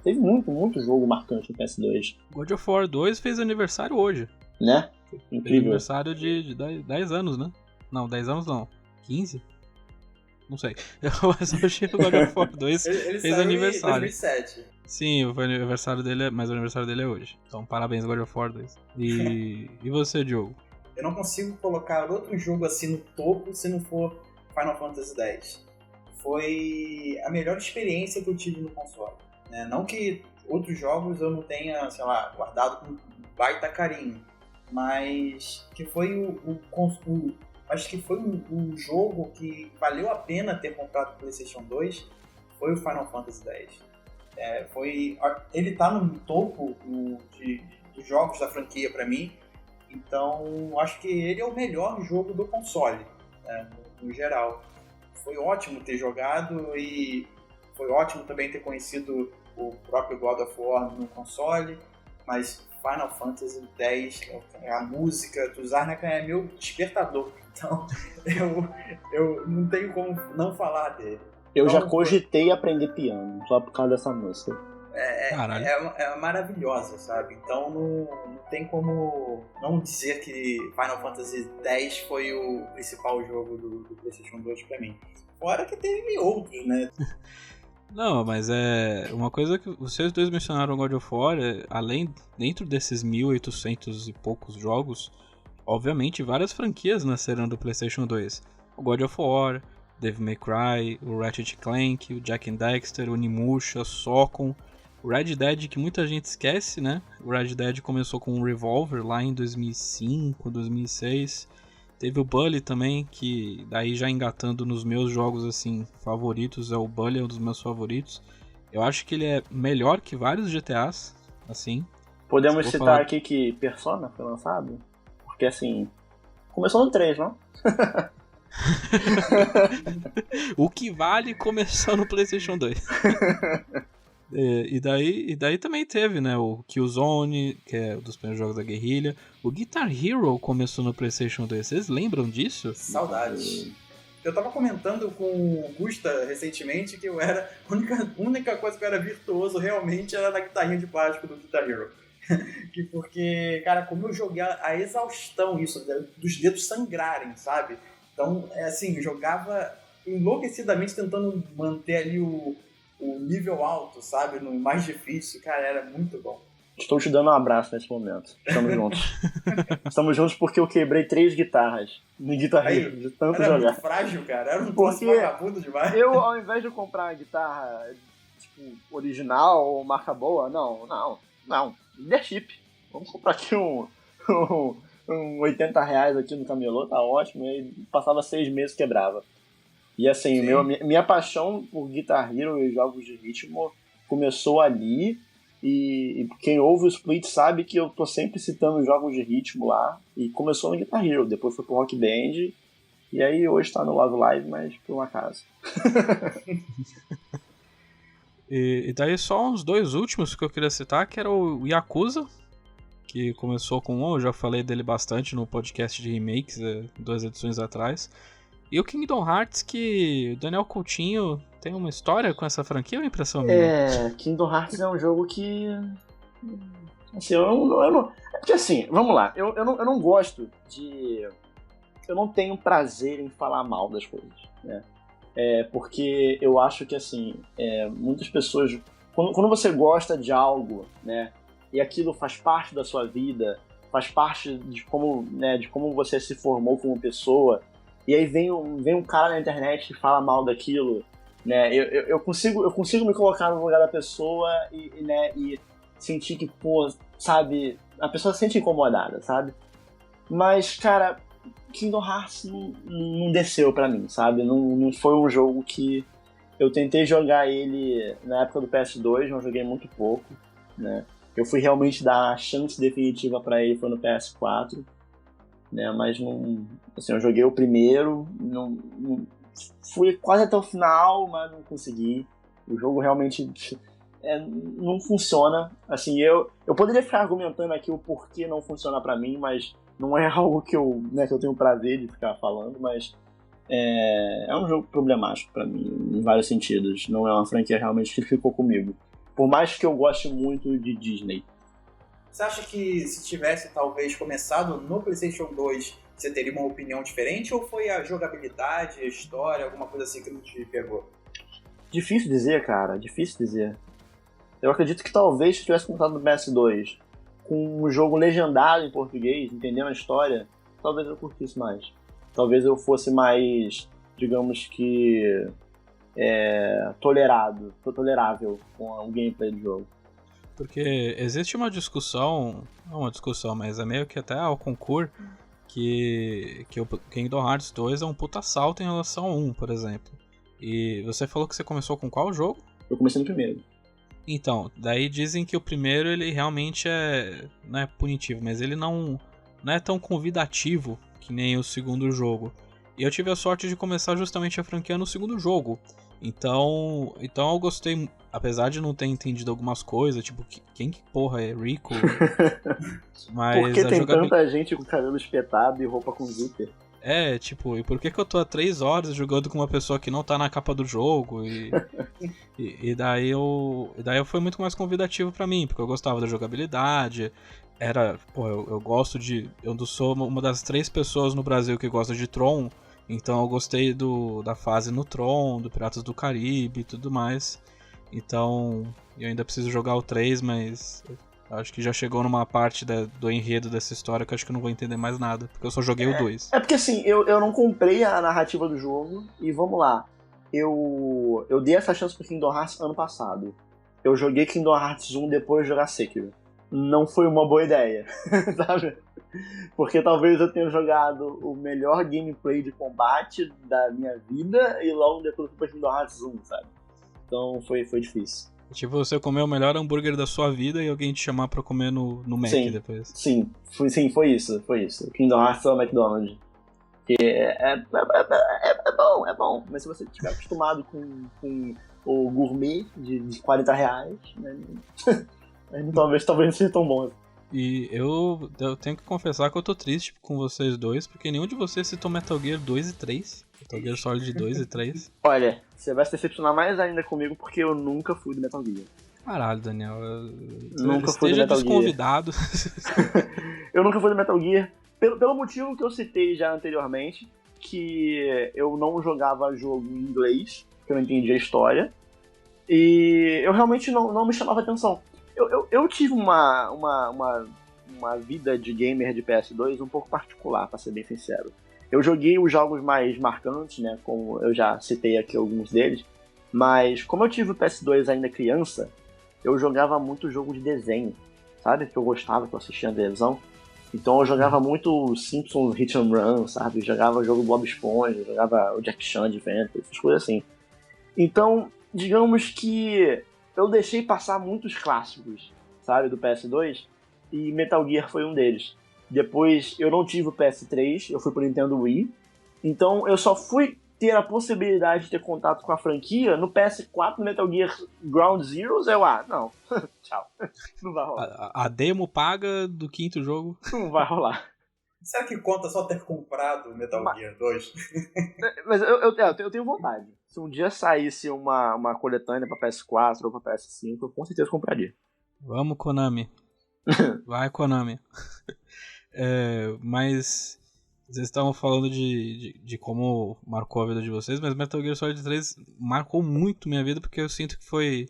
Teve muito jogo marcante no PS2. God of War 2 fez aniversário hoje. Né? Fez Incrível. aniversário de 10 anos, né? Não, 10 anos não. 15? Não sei. Mas hoje o God of War 2 ele fez saiu aniversário. em 2007. Sim, o aniversário dele mas o aniversário dele é hoje. Então parabéns, God of War 2. E você, Diogo? Eu não consigo colocar outro jogo assim no topo se não for Final Fantasy X. Foi a melhor experiência que eu tive no console. Né? Não que outros jogos eu não tenha, sei lá, guardado com baita carinho, mas que foi acho que foi um jogo que valeu a pena ter comprado o PlayStation 2, foi o Final Fantasy X. Ele tá no topo dos jogos da franquia pra mim. Então, acho que ele é o melhor jogo do console, né, no geral. Foi ótimo ter jogado e foi ótimo também ter conhecido o próprio God of War no console, mas Final Fantasy X, a música do Zarnaka é meu despertador, então eu não tenho como não falar dele. Eu então, já cogitei aprender piano, só por causa dessa música. É maravilhosa, sabe? Então não tem como não dizer que Final Fantasy X foi o principal jogo do PlayStation 2 pra mim. Fora que teve outros, né? Não, mas uma coisa que vocês dois mencionaram God of War, além, dentro desses 1800 e poucos jogos, obviamente várias franquias nasceram do PlayStation 2. O God of War, Devil May Cry, o Ratchet & Clank, o Jak and Daxter, o Onimusha, Socom, o Red Dead, que muita gente esquece, né? O Red Dead começou com um Revolver lá em 2005, 2006. Teve o Bully também, que daí já engatando nos meus jogos assim favoritos, o Bully é um dos meus favoritos. Eu acho que ele é melhor que vários GTAs, assim. Podemos citar aqui que Persona foi lançado? Porque assim, começou no 3, não? O que vale começou no PlayStation 2. E daí também teve, né, o Killzone, que é um dos primeiros jogos da Guerrilla. O Guitar Hero começou no PlayStation 2. Vocês lembram disso? Saudades. Eu tava comentando com o Gusta recentemente que eu era. A única coisa que eu era virtuoso realmente era na guitarrinha de plástico do Guitar Hero. Porque, cara, como eu joguei a exaustão isso, dos dedos sangrarem, sabe? Então, assim, eu jogava enlouquecidamente tentando manter ali o nível alto, sabe? No mais difícil, cara, era muito bom. Estou te dando um abraço nesse momento. Estamos juntos. Estamos juntos porque eu quebrei 3 guitarras no Guitar Hero, de tanto era jogar. Muito frágil, cara. Era um troço vagabundo demais. Eu, ao invés de comprar uma guitarra tipo, original ou marca boa, não. Dê chip. Vamos comprar aqui um R$80 aqui no camelô, tá ótimo. E aí passava 6 meses e quebrava. E assim, minha paixão por Guitar Hero e jogos de ritmo começou ali. E quem ouve o Split sabe que eu tô sempre citando jogos de ritmo lá. E começou no Guitar Hero, depois foi pro Rock Band. E aí hoje tá no Love Live, mas por um acaso. E daí só uns 2 últimos que eu queria citar, que era o Yakuza, que começou com eu já falei dele bastante no podcast de remakes, 2 edições atrás. E o Kingdom Hearts, que o Daniel Coutinho tem uma história com essa franquia ou é impressão minha? Kingdom Hearts é um jogo que... Assim, eu não... É porque assim, vamos lá, eu não gosto de... Eu não tenho prazer em falar mal das coisas, né? Porque eu acho que, assim, muitas pessoas... Quando você gosta de algo, né, e aquilo faz parte da sua vida, faz parte de como você se formou como pessoa, e aí vem um cara na internet e fala mal daquilo, né, eu consigo me colocar no lugar da pessoa e sentir que, pô, sabe, a pessoa se sente incomodada, sabe? Mas, cara... Kingdom Hearts não desceu pra mim, sabe? Não foi um jogo que eu tentei jogar ele na época do PS2, não joguei muito pouco, né? Eu fui realmente dar a chance definitiva pra ele foi no PS4, né? Mas não, assim, eu joguei o primeiro, não fui quase até o final, mas não consegui. O jogo realmente não funciona. Assim, eu poderia ficar argumentando aqui o porquê não funciona pra mim, mas não é algo que eu tenho prazer de ficar falando, mas é um jogo problemático pra mim, em vários sentidos. Não é uma franquia realmente que ficou comigo. Por mais que eu goste muito de Disney. Você acha que se tivesse talvez começado no PlayStation 2, você teria uma opinião diferente? Ou foi a jogabilidade, a história, alguma coisa assim que não te pegou? Difícil dizer, cara. Difícil dizer. Eu acredito que talvez se tivesse começado no PS2 com um jogo legendado em português, entendendo a história, talvez eu curtisse mais. Talvez eu fosse mais, digamos que, tolerável com o gameplay do jogo. Porque existe uma discussão, não uma discussão, mas é meio que até ao concurso, que o Kingdom Hearts 2 é um puta salto em relação ao 1, por exemplo. E você falou que você começou com qual jogo? Eu comecei no primeiro. Então, daí dizem que o primeiro ele realmente não é punitivo, mas ele não é tão convidativo que nem o segundo jogo. E eu tive a sorte de começar justamente a franquia no segundo jogo. Então eu gostei, apesar de não ter entendido algumas coisas, tipo, quem que porra é Rico? Mas por que tem tanta gente com cabelo espetado e roupa com zíper? Tipo, e por que eu tô há 3 horas jogando com uma pessoa que não tá na capa do jogo? E daí foi muito mais convidativo pra mim, porque eu gostava da jogabilidade. Eu gosto de... Eu sou uma das 3 pessoas no Brasil que gosta de Tron, então eu gostei da fase no Tron, do Piratas do Caribe e tudo mais. Então, eu ainda preciso jogar o 3, mas... Acho que já chegou numa parte do enredo dessa história que eu acho que eu não vou entender mais nada, porque eu só joguei o 2. Porque assim, eu não comprei a narrativa do jogo, e vamos lá, eu dei essa chance pro Kingdom Hearts ano passado. Eu joguei Kingdom Hearts 1 depois de jogar Sekiro. Não foi uma boa ideia, sabe? Porque talvez eu tenha jogado o melhor gameplay de combate da minha vida, e logo depois fui pro Kingdom Hearts 1, sabe? Então foi difícil. Tipo, você comer o melhor hambúrguer da sua vida e alguém te chamar pra comer no Mac depois. Sim, foi isso. Kingdom Hearts é o McDonald's. Porque é bom, é bom. Mas se você estiver acostumado com o gourmet de 40 reais, né? talvez não seja tão bom. E eu tenho que confessar que eu tô triste com vocês dois, porque nenhum de vocês citou Metal Gear 2 e 3. Metal Gear Solid 2 e 3. Olha, você vai se decepcionar mais ainda comigo porque eu nunca fui do Metal Gear. Caralho, Daniel. Nunca fui do Metal desconvidado. Eu nunca fui do Metal Gear. Pelo motivo que eu citei já anteriormente, que eu não jogava jogo em inglês, que eu não entendia a história, e eu realmente não me chamava atenção. Eu tive uma vida de gamer de PS2 um pouco particular, pra ser bem sincero. Eu joguei os jogos mais marcantes, né, como eu já citei aqui alguns deles, mas como eu tive o PS2 ainda criança, eu jogava muito jogo de desenho, sabe? Que eu gostava, que eu assistia na televisão. Então eu jogava muito Simpsons Hit and Run, sabe? Jogava o jogo Bob Esponja, jogava o Jack Chan Adventure, essas coisas assim. Então, digamos que eu deixei passar muitos clássicos, sabe, do PS2, e Metal Gear foi um deles. Depois eu não tive o PS3, eu fui pro Nintendo Wii, então eu só fui ter a possibilidade de ter contato com a franquia no PS4, no Metal Gear Ground Zeroes, não, tchau, não vai rolar. A demo paga do 5º jogo. Não vai rolar. Será que conta só ter comprado o Metal Gear 2? Mas eu tenho vontade. Se um dia saísse uma coletânea pra PS4 ou pra PS5, eu com certeza compraria. Vamos, Konami. Vai, Konami. Mas vocês estavam falando de como marcou a vida de vocês, mas Metal Gear Solid 3 marcou muito minha vida, porque eu sinto que foi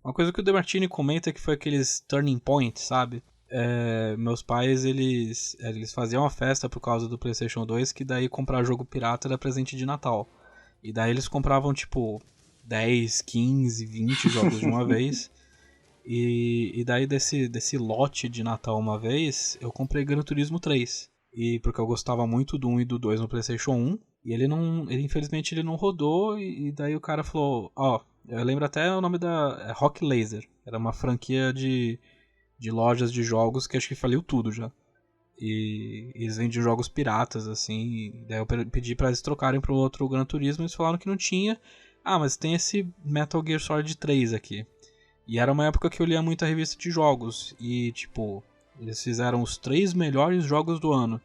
uma coisa que o DeMartini comenta, que foi aqueles turning points, sabe? Meus pais, eles faziam uma festa por causa do PlayStation 2, que daí comprar jogo pirata era presente de Natal. E daí eles compravam tipo 10, 15, 20 jogos de uma vez. E daí desse lote de Natal uma vez, eu comprei Gran Turismo 3. E porque eu gostava muito do 1 e do 2 no PlayStation 1. E ele infelizmente ele não rodou. E daí o cara falou, eu lembro até o nome da Rock Laser. Era uma franquia de lojas de jogos que acho que faliu tudo já. E eles vendiam jogos piratas, assim. E daí eu pedi pra eles trocarem pro outro Gran Turismo. E eles falaram que não tinha. Mas tem esse Metal Gear Solid 3 aqui. E era uma época que eu lia muita revista de jogos. E, tipo, eles fizeram os 3 melhores jogos do ano.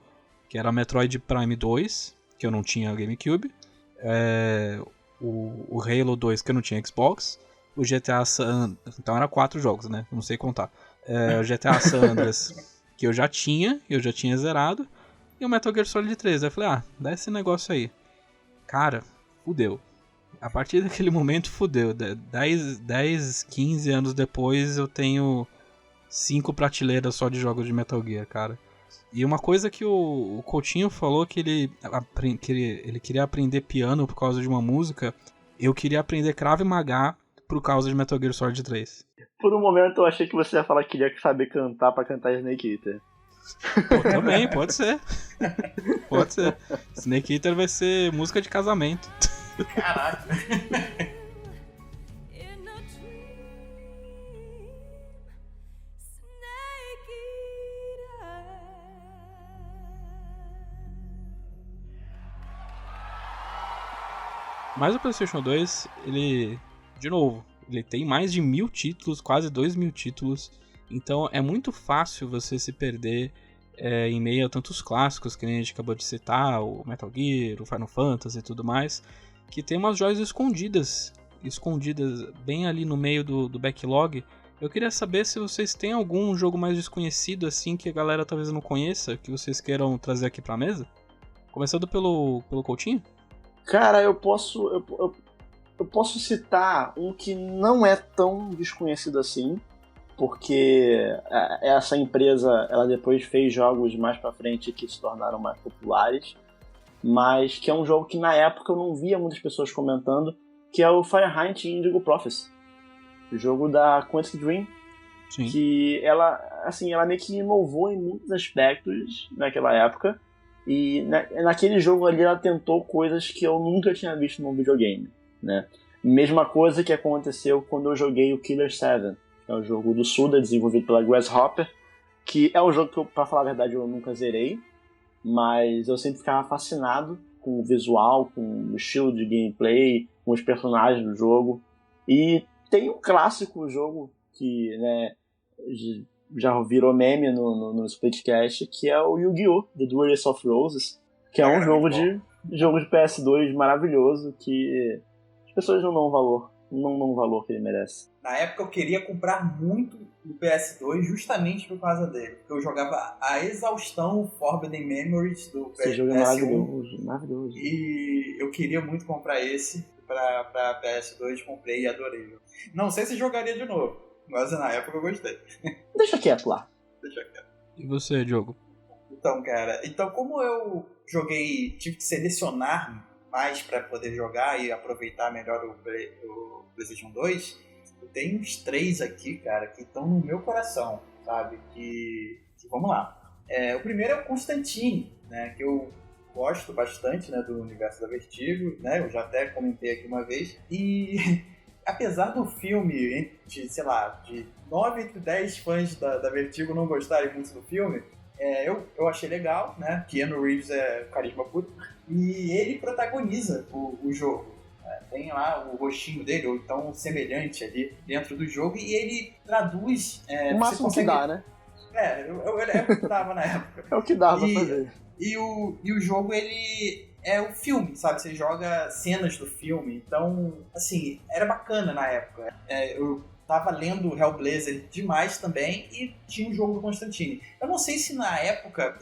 Que era Metroid Prime 2, que eu não tinha GameCube. O Halo 2, que eu não tinha Xbox. O GTA San... Então era 4 jogos, né? Eu não sei contar. O GTA San Andreas, que eu já tinha zerado. E o Metal Gear Solid 3. Aí eu falei, dá esse negócio aí. Cara, fudeu. A partir daquele momento, fudeu. 10, 15 anos depois, eu tenho 5 prateleiras só de jogos de Metal Gear, cara. E uma coisa que o Coutinho falou, que ele queria aprender piano por causa de uma música. Eu queria aprender Krav Maga por causa de Metal Gear Solid 3. Por um momento eu achei que você ia falar que queria saber cantar pra cantar Snake Eater. Pô, também, pode ser. Pode ser. Snake Eater vai ser música de casamento. Caraca. Mas o PlayStation 2, ele tem mais de 1000 títulos, quase 2000 títulos. Então é muito fácil você se perder em meio a tantos clássicos que nem a gente acabou de citar, o Metal Gear, o Final Fantasy e tudo mais, que tem umas joias escondidas bem ali no meio do backlog. Eu queria saber se vocês têm algum jogo mais desconhecido assim que a galera talvez não conheça, que vocês queiram trazer aqui pra mesa. Começando pelo Coutinho. Cara, eu posso citar um que não é tão desconhecido assim, porque essa empresa ela depois fez jogos mais pra frente que se tornaram mais populares, mas que é um jogo que na época eu não via muitas pessoas comentando, que é o Fahrenheit Indigo Prophecy, o jogo da Quantic Dream. Sim. Que ela meio que inovou em muitos aspectos naquela época. E naquele jogo ali ela tentou coisas que eu nunca tinha visto num videogame, né? Mesma coisa que aconteceu quando eu joguei o Killer 7, que é um jogo do Suda, desenvolvido pela Grasshopper, que é um jogo que, pra falar a verdade, eu nunca zerei, mas eu sempre ficava fascinado com o visual, com o estilo de gameplay, com os personagens do jogo. E tem um clássico jogo que, né, já virou meme no Splitcast, que é o Yu-Gi-Oh! The Duelist of Roses, que é um jogo de PS2 maravilhoso que as pessoas não dão o valor que ele merece. Na época eu queria comprar muito do PS2 justamente por causa dele. Porque eu jogava a exaustão Forbidden Memories do PS1. Esse jogo é maravilhoso. E eu queria muito comprar esse pra PS2, comprei e adorei. Não sei se jogaria de novo, mas na época eu gostei. Deixa quieto lá. E você, Diogo? Então, cara, como eu tive que selecionar mais para poder jogar e aproveitar melhor o PlayStation 2, eu tenho uns 3 aqui, cara, que estão no meu coração, sabe? Que vamos lá. O primeiro é o Constantine, né? Que eu gosto bastante, né, do universo da Vertigo, né? Eu já até comentei aqui uma vez. E apesar do filme, de 9 entre 10 fãs da Vertigo não gostarem muito do filme, eu achei legal, né? Keanu Reeves é carisma puro. E ele protagoniza o jogo. Tem lá o rostinho dele, ou então semelhante ali dentro do jogo, e ele traduz... o máximo que dá, né? É o que dava na época. É o que dá pra fazer. E o jogo, ele é o filme, sabe? Você joga cenas do filme. Então, assim, era bacana na época. Eu tava lendo Hellblazer demais também e tinha o jogo do Constantine. Eu não sei se na época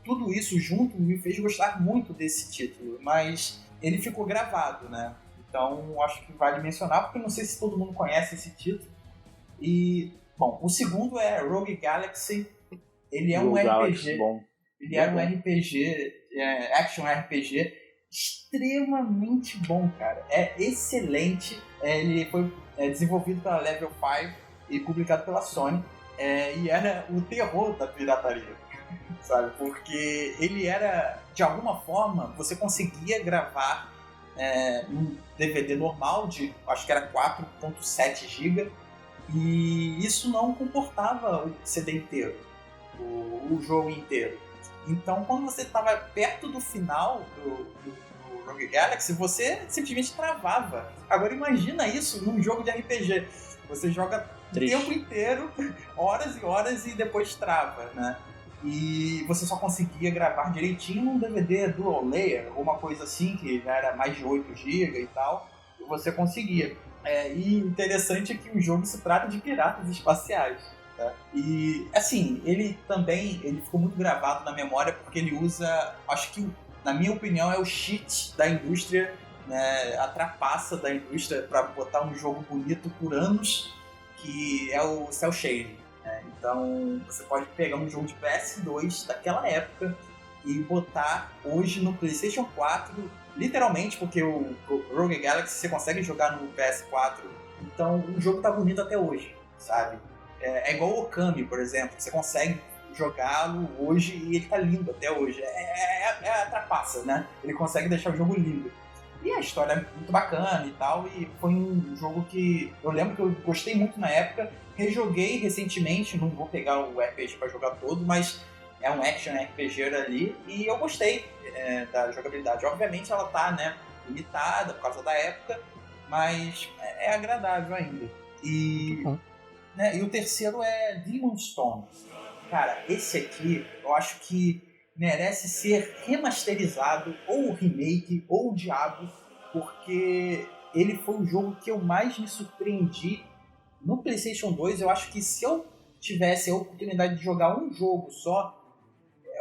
tudo isso junto me fez gostar muito desse título, mas ele ficou gravado, né? Então, acho que vale mencionar, porque não sei se todo mundo conhece esse título. E, bom, o segundo é Rogue Galaxy. Ele é um RPG. Ele era um RPG, action RPG, extremamente bom, cara. É excelente. Ele foi desenvolvido pela Level 5 e publicado pela Sony. E era o terror da pirataria, sabe? Porque ele era, de alguma forma, você conseguia gravar um DVD normal de, acho que era 4.7 GB, e isso não comportava o CD inteiro, o jogo inteiro. Então, quando você estava perto do final do Rogue Galaxy, você simplesmente travava. Agora imagina isso num jogo de RPG. Você joga o tempo inteiro, horas e horas, e depois trava, né? E você só conseguia gravar direitinho num DVD dual layer, ou uma coisa assim, que já era mais de 8 GB e tal, e você conseguia. E interessante é que o jogo se trata de piratas espaciais. Tá? E, assim, ele ficou muito gravado na memória porque ele usa, acho que, na minha opinião, é o cheat da indústria, né, a trapaça da indústria para botar um jogo bonito por anos, que é o cel shading. Então, você pode pegar um jogo de PS2 daquela época e botar hoje no PlayStation 4, literalmente, porque o Rogue Galaxy você consegue jogar no PS4, então o jogo tá bonito até hoje, sabe? É igual o Okami, por exemplo, você consegue jogá-lo hoje e ele tá lindo até hoje. É a trapaça, né? Ele consegue deixar o jogo lindo. E a história é muito bacana e tal, e foi um jogo que eu lembro que eu gostei muito na época, rejoguei recentemente, não vou pegar o RPG pra jogar todo, mas é um action RPG ali, e eu gostei da jogabilidade. Obviamente ela tá, né, limitada por causa da época, mas é agradável ainda. E o terceiro é Demon's Stone. Cara, esse aqui eu acho que merece ser remasterizado, ou remake, ou o diabo, porque ele foi o jogo que eu mais me surpreendi no PlayStation 2. Eu acho que se eu tivesse a oportunidade de jogar um jogo só,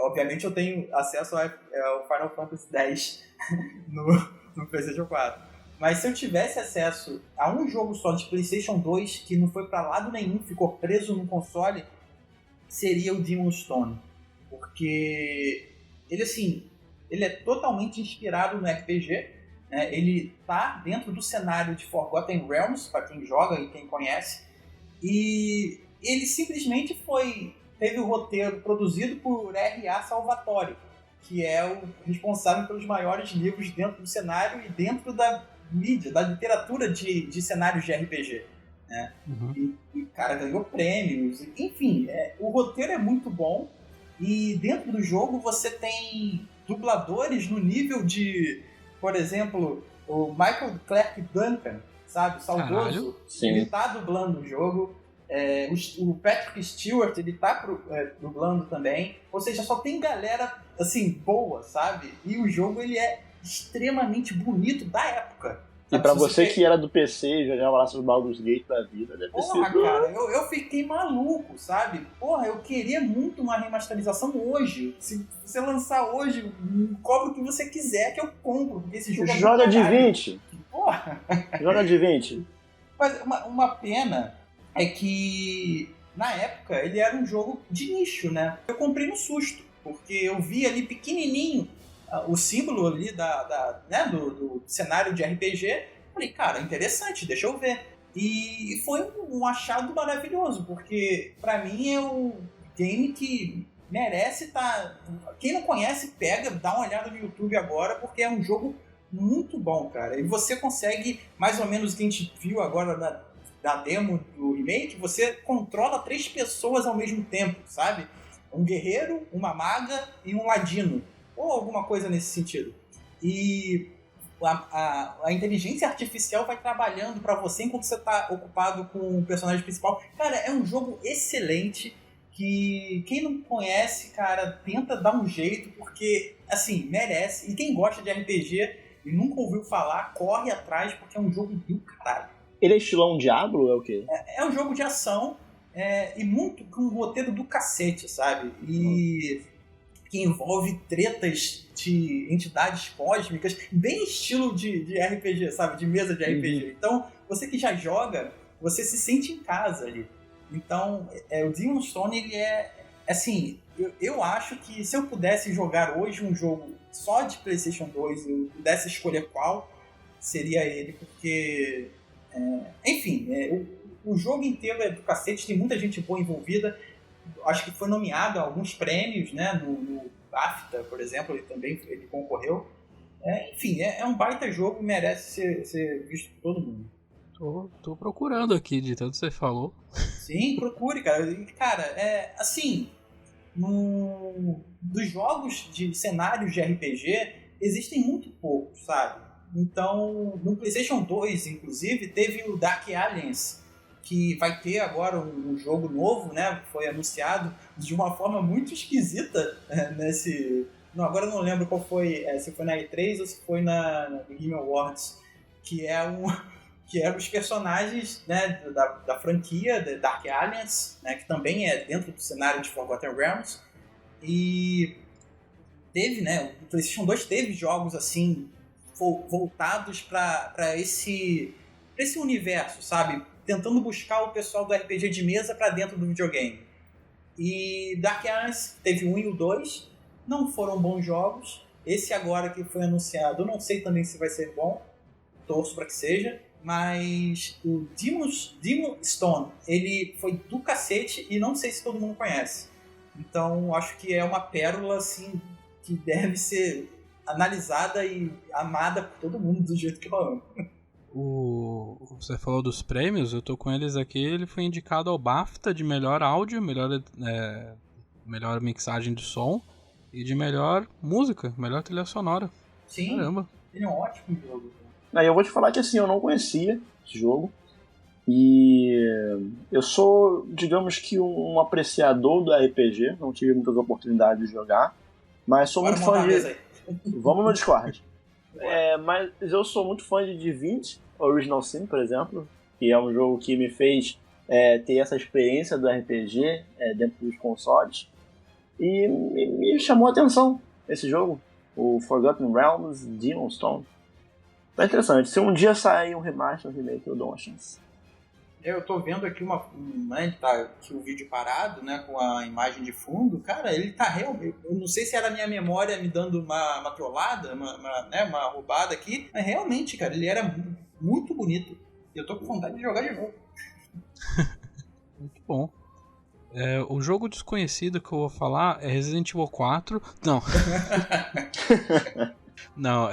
obviamente eu tenho acesso ao Final Fantasy X no PlayStation 4, mas se eu tivesse acesso a um jogo só de PlayStation 2, que não foi pra lado nenhum, ficou preso no console, seria o Demon's Stone. Porque ele é totalmente inspirado no RPG, né? Ele tá dentro do cenário de Forgotten Realms, para quem joga e quem conhece, e ele simplesmente teve o roteiro produzido por R.A. Salvatore, que é o responsável pelos maiores livros dentro do cenário e dentro da mídia, da literatura de cenários de RPG. Né? E o cara ganhou prêmios, enfim, o roteiro é muito bom, E dentro do jogo você tem dubladores no nível de, por exemplo, o Michael Clarke Duncan, sabe? Saudoso. Sim. Ele tá dublando o jogo. O Patrick Stewart, ele tá dublando também. Ou seja, só tem galera, assim, boa, sabe? E o jogo, ele é extremamente bonito da época. E pra você que era do PC e jogava lá sobre Baldur's Gate da vida, deve ter Porra, sido... cara, eu fiquei maluco, sabe? Porra, eu queria muito uma remasterização hoje. Se você lançar hoje, cobra o que você quiser que eu compro, porque esse jogo Joga é de caralho. 20. Porra! Joga de 20. Mas uma pena é que, na época, ele era um jogo de nicho, né? Eu comprei no susto, porque eu vi ali pequenininho o símbolo ali né, do cenário de RPG. Falei, cara, interessante, deixa eu ver. E foi um achado maravilhoso, porque pra mim é o game que merece estar... Quem não conhece, pega, dá uma olhada no YouTube agora, porque é um jogo muito bom, cara. E você consegue, mais ou menos o que a gente viu agora da demo do remake, você controla 3 pessoas ao mesmo tempo, sabe? Um guerreiro, uma maga e um ladino. Ou alguma coisa nesse sentido. E a inteligência artificial vai trabalhando pra você enquanto você tá ocupado com o personagem principal. Cara, é um jogo excelente que quem não conhece, cara, tenta dar um jeito, porque, assim, merece. E quem gosta de RPG e nunca ouviu falar, corre atrás, porque é um jogo do caralho. Ele é estilão Diablo ou é o quê? É um jogo de ação e muito com um roteiro do cacete, sabe? E que envolve tretas de entidades cósmicas, bem estilo de RPG, sabe? De mesa de RPG. Então, você que já joga, você se sente em casa ali. Então, o Demon's Stone, ele assim, eu acho que se eu pudesse jogar hoje um jogo só de PlayStation 2 e eu pudesse escolher qual, seria ele, porque... enfim, o jogo inteiro é do cacete, tem muita gente boa envolvida. Acho que foi nomeado a alguns prêmios, né? No BAFTA, por exemplo, ele concorreu. Enfim, é um baita jogo e merece ser visto por todo mundo. Tô procurando aqui, de tanto que você falou. Sim, procure, cara. E, cara, assim, dos jogos de cenários de RPG, existem muito poucos, sabe? Então, no PlayStation 2, inclusive, teve o Dark Alliance, que vai ter agora um jogo novo, né? Foi anunciado de uma forma muito esquisita Não, agora eu não lembro qual foi, se foi na E3 ou se foi na Game Awards, que eram os personagens, né, da franquia da Dark Alliance, né, que também é dentro do cenário de Forgotten Realms. E teve, né, o PlayStation 2 teve jogos assim voltados para esse universo, sabe? Tentando buscar o pessoal do RPG de mesa para dentro do videogame. E Dark Alliance teve o 1 e o 2, não foram bons jogos. Esse agora que foi anunciado, eu não sei também se vai ser bom, torço para que seja, mas o Demon's Stone, ele foi do cacete e não sei se todo mundo conhece. Então acho que é uma pérola assim, que deve ser analisada e amada por todo mundo do jeito que eu amo. Você falou dos prêmios, eu tô com eles aqui. Ele foi indicado ao BAFTA de melhor áudio, melhor mixagem de som e de melhor música, melhor trilha sonora. Sim, caramba. Ele é um ótimo jogo. Aí eu vou te falar que assim, eu não conhecia esse jogo. E eu sou, digamos que, um apreciador do RPG. Não tive muitas oportunidades de jogar. Mas sou muito fã de... Vamos no Discord. Mas eu sou muito fã de Divinity Original Sin, por exemplo, que é um jogo que me fez ter essa experiência do RPG dentro dos consoles, e me chamou a atenção esse jogo, o Forgotten Realms Demon's Stone. Tá interessante. Se um dia sair um remaster, um remake, eu dou uma chance. Eu tô vendo aqui tá aqui o vídeo parado, né, com a imagem de fundo. Cara, ele tá realmente... Eu não sei se era a minha memória me dando uma trollada, uma roubada aqui, mas realmente, cara, ele era muito bonito. E eu tô com vontade de jogar de novo. Muito bom. O jogo desconhecido que eu vou falar é Resident Evil 4. Não. Não,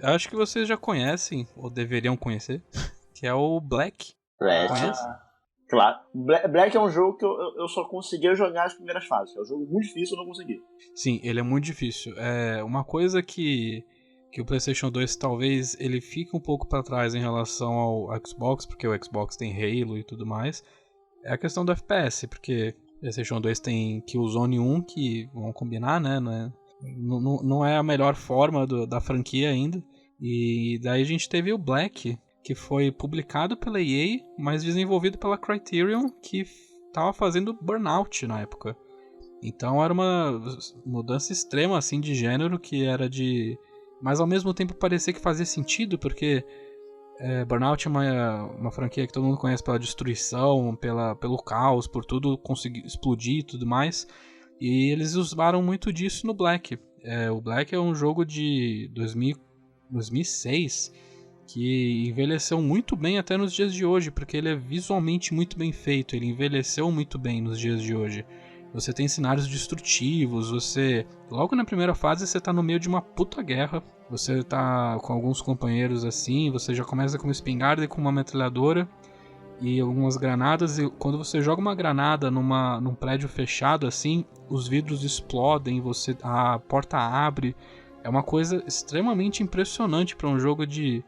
acho que vocês já conhecem, ou deveriam conhecer, que é o Black. Claro. Black é um jogo que eu só conseguia jogar as primeiras fases. É um jogo muito difícil, eu não consegui. Sim, ele é muito difícil. É uma coisa que o PlayStation 2 talvez ele fique um pouco para trás em relação ao Xbox, porque o Xbox tem Halo e tudo mais, é a questão do FPS, porque o PlayStation 2 tem Killzone 1, que vamos combinar, né? Não é a melhor forma da franquia ainda. E daí a gente teve o Black, que foi publicado pela EA, mas desenvolvido pela Criterion, que estava fazendo Burnout na época. Então era uma mudança extrema assim de gênero, que era de... Mas ao mesmo tempo parecia que fazia sentido, porque Burnout é uma franquia que todo mundo conhece pela destruição, pelo caos, por tudo conseguir explodir e tudo mais. E eles usaram muito disso no Black. O Black é um jogo de 2006 que envelheceu muito bem até nos dias de hoje, porque ele é visualmente muito bem feito, ele envelheceu muito bem nos dias de hoje. Você tem cenários destrutivos, logo na primeira fase você tá no meio de uma puta guerra, você tá com alguns companheiros assim, você já começa com uma espingarda e com uma metralhadora e algumas granadas, e quando você joga uma granada num prédio fechado assim, os vidros explodem, a porta abre. É uma coisa extremamente impressionante para um jogo de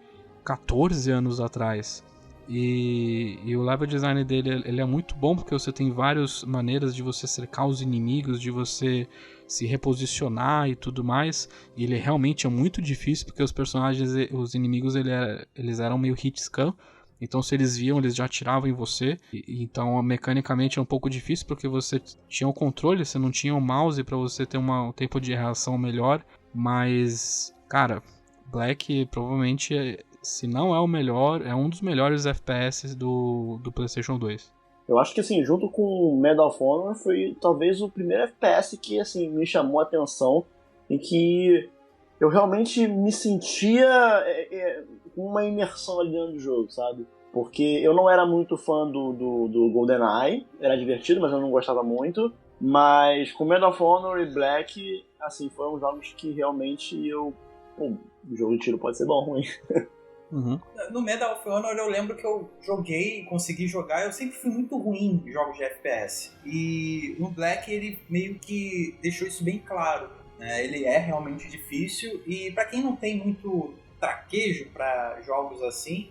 14 anos atrás. E o level design dele ele é muito bom, porque você tem várias maneiras de você cercar os inimigos, de você se reposicionar e tudo mais. E ele realmente é muito difícil, porque os personagens, os inimigos, eles eram meio hit scan. Então se eles viam, eles já atiravam em você. Então mecanicamente é um pouco difícil, porque você tinha o controle, você não tinha o mouse para você ter um tempo de reação melhor. Mas, cara, Black provavelmente, se não é o melhor, é um dos melhores FPS do PlayStation 2. Eu acho que, assim, junto com Medal of Honor, foi talvez o primeiro FPS que, assim, me chamou a atenção e que eu realmente me sentia com uma imersão ali dentro do jogo, sabe? Porque eu não era muito fã do GoldenEye, era divertido, mas eu não gostava muito. Mas com Medal of Honor e Black, assim, foram jogos que realmente o jogo de tiro pode ser bom, ruim. Uhum. No Medal of Honor eu lembro que eu joguei, consegui jogar, eu sempre fui muito ruim em jogos de FPS. E no Black ele meio que deixou isso bem claro, né? Ele é realmente difícil e pra quem não tem muito traquejo pra jogos assim,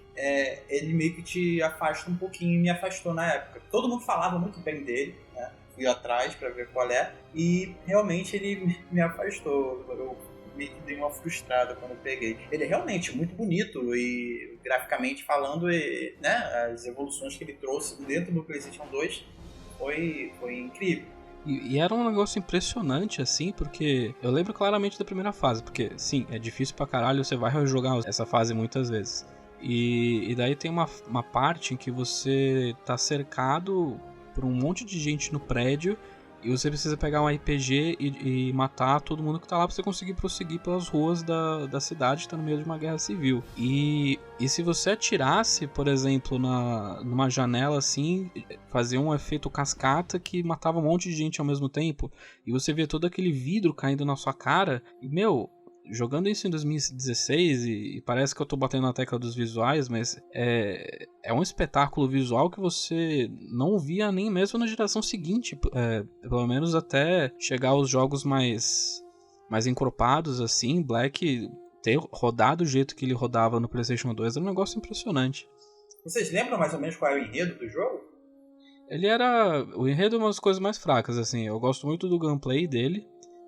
ele meio que te afasta um pouquinho, e me afastou na época. Todo mundo falava muito bem dele, né? Fui atrás pra ver qual é e realmente ele me afastou. Eu meio que dei uma frustrada quando eu peguei. Ele é realmente muito bonito e graficamente falando, né, as evoluções que ele trouxe dentro do PlayStation 2 foi incrível. E era um negócio impressionante, assim, porque eu lembro claramente da primeira fase, porque, sim, é difícil pra caralho, você vai jogar essa fase muitas vezes. E daí tem uma parte em que você tá cercado por um monte de gente no prédio e você precisa pegar um RPG e matar todo mundo que tá lá pra você conseguir prosseguir pelas ruas da cidade que tá no meio de uma guerra civil. E se você atirasse, por exemplo, numa janela assim, fazia um efeito cascata que matava um monte de gente ao mesmo tempo, e você via todo aquele vidro caindo na sua cara, e jogando isso em 2016, e parece que eu tô batendo na tecla dos visuais, mas é um espetáculo visual que você não via nem mesmo na geração seguinte, pelo menos até chegar aos jogos mais encorpados, assim. Black ter rodado do jeito que ele rodava no PlayStation 2 era um negócio impressionante. Vocês lembram mais ou menos qual é o enredo do jogo? O enredo é uma das coisas mais fracas, assim. Eu gosto muito do gameplay dele,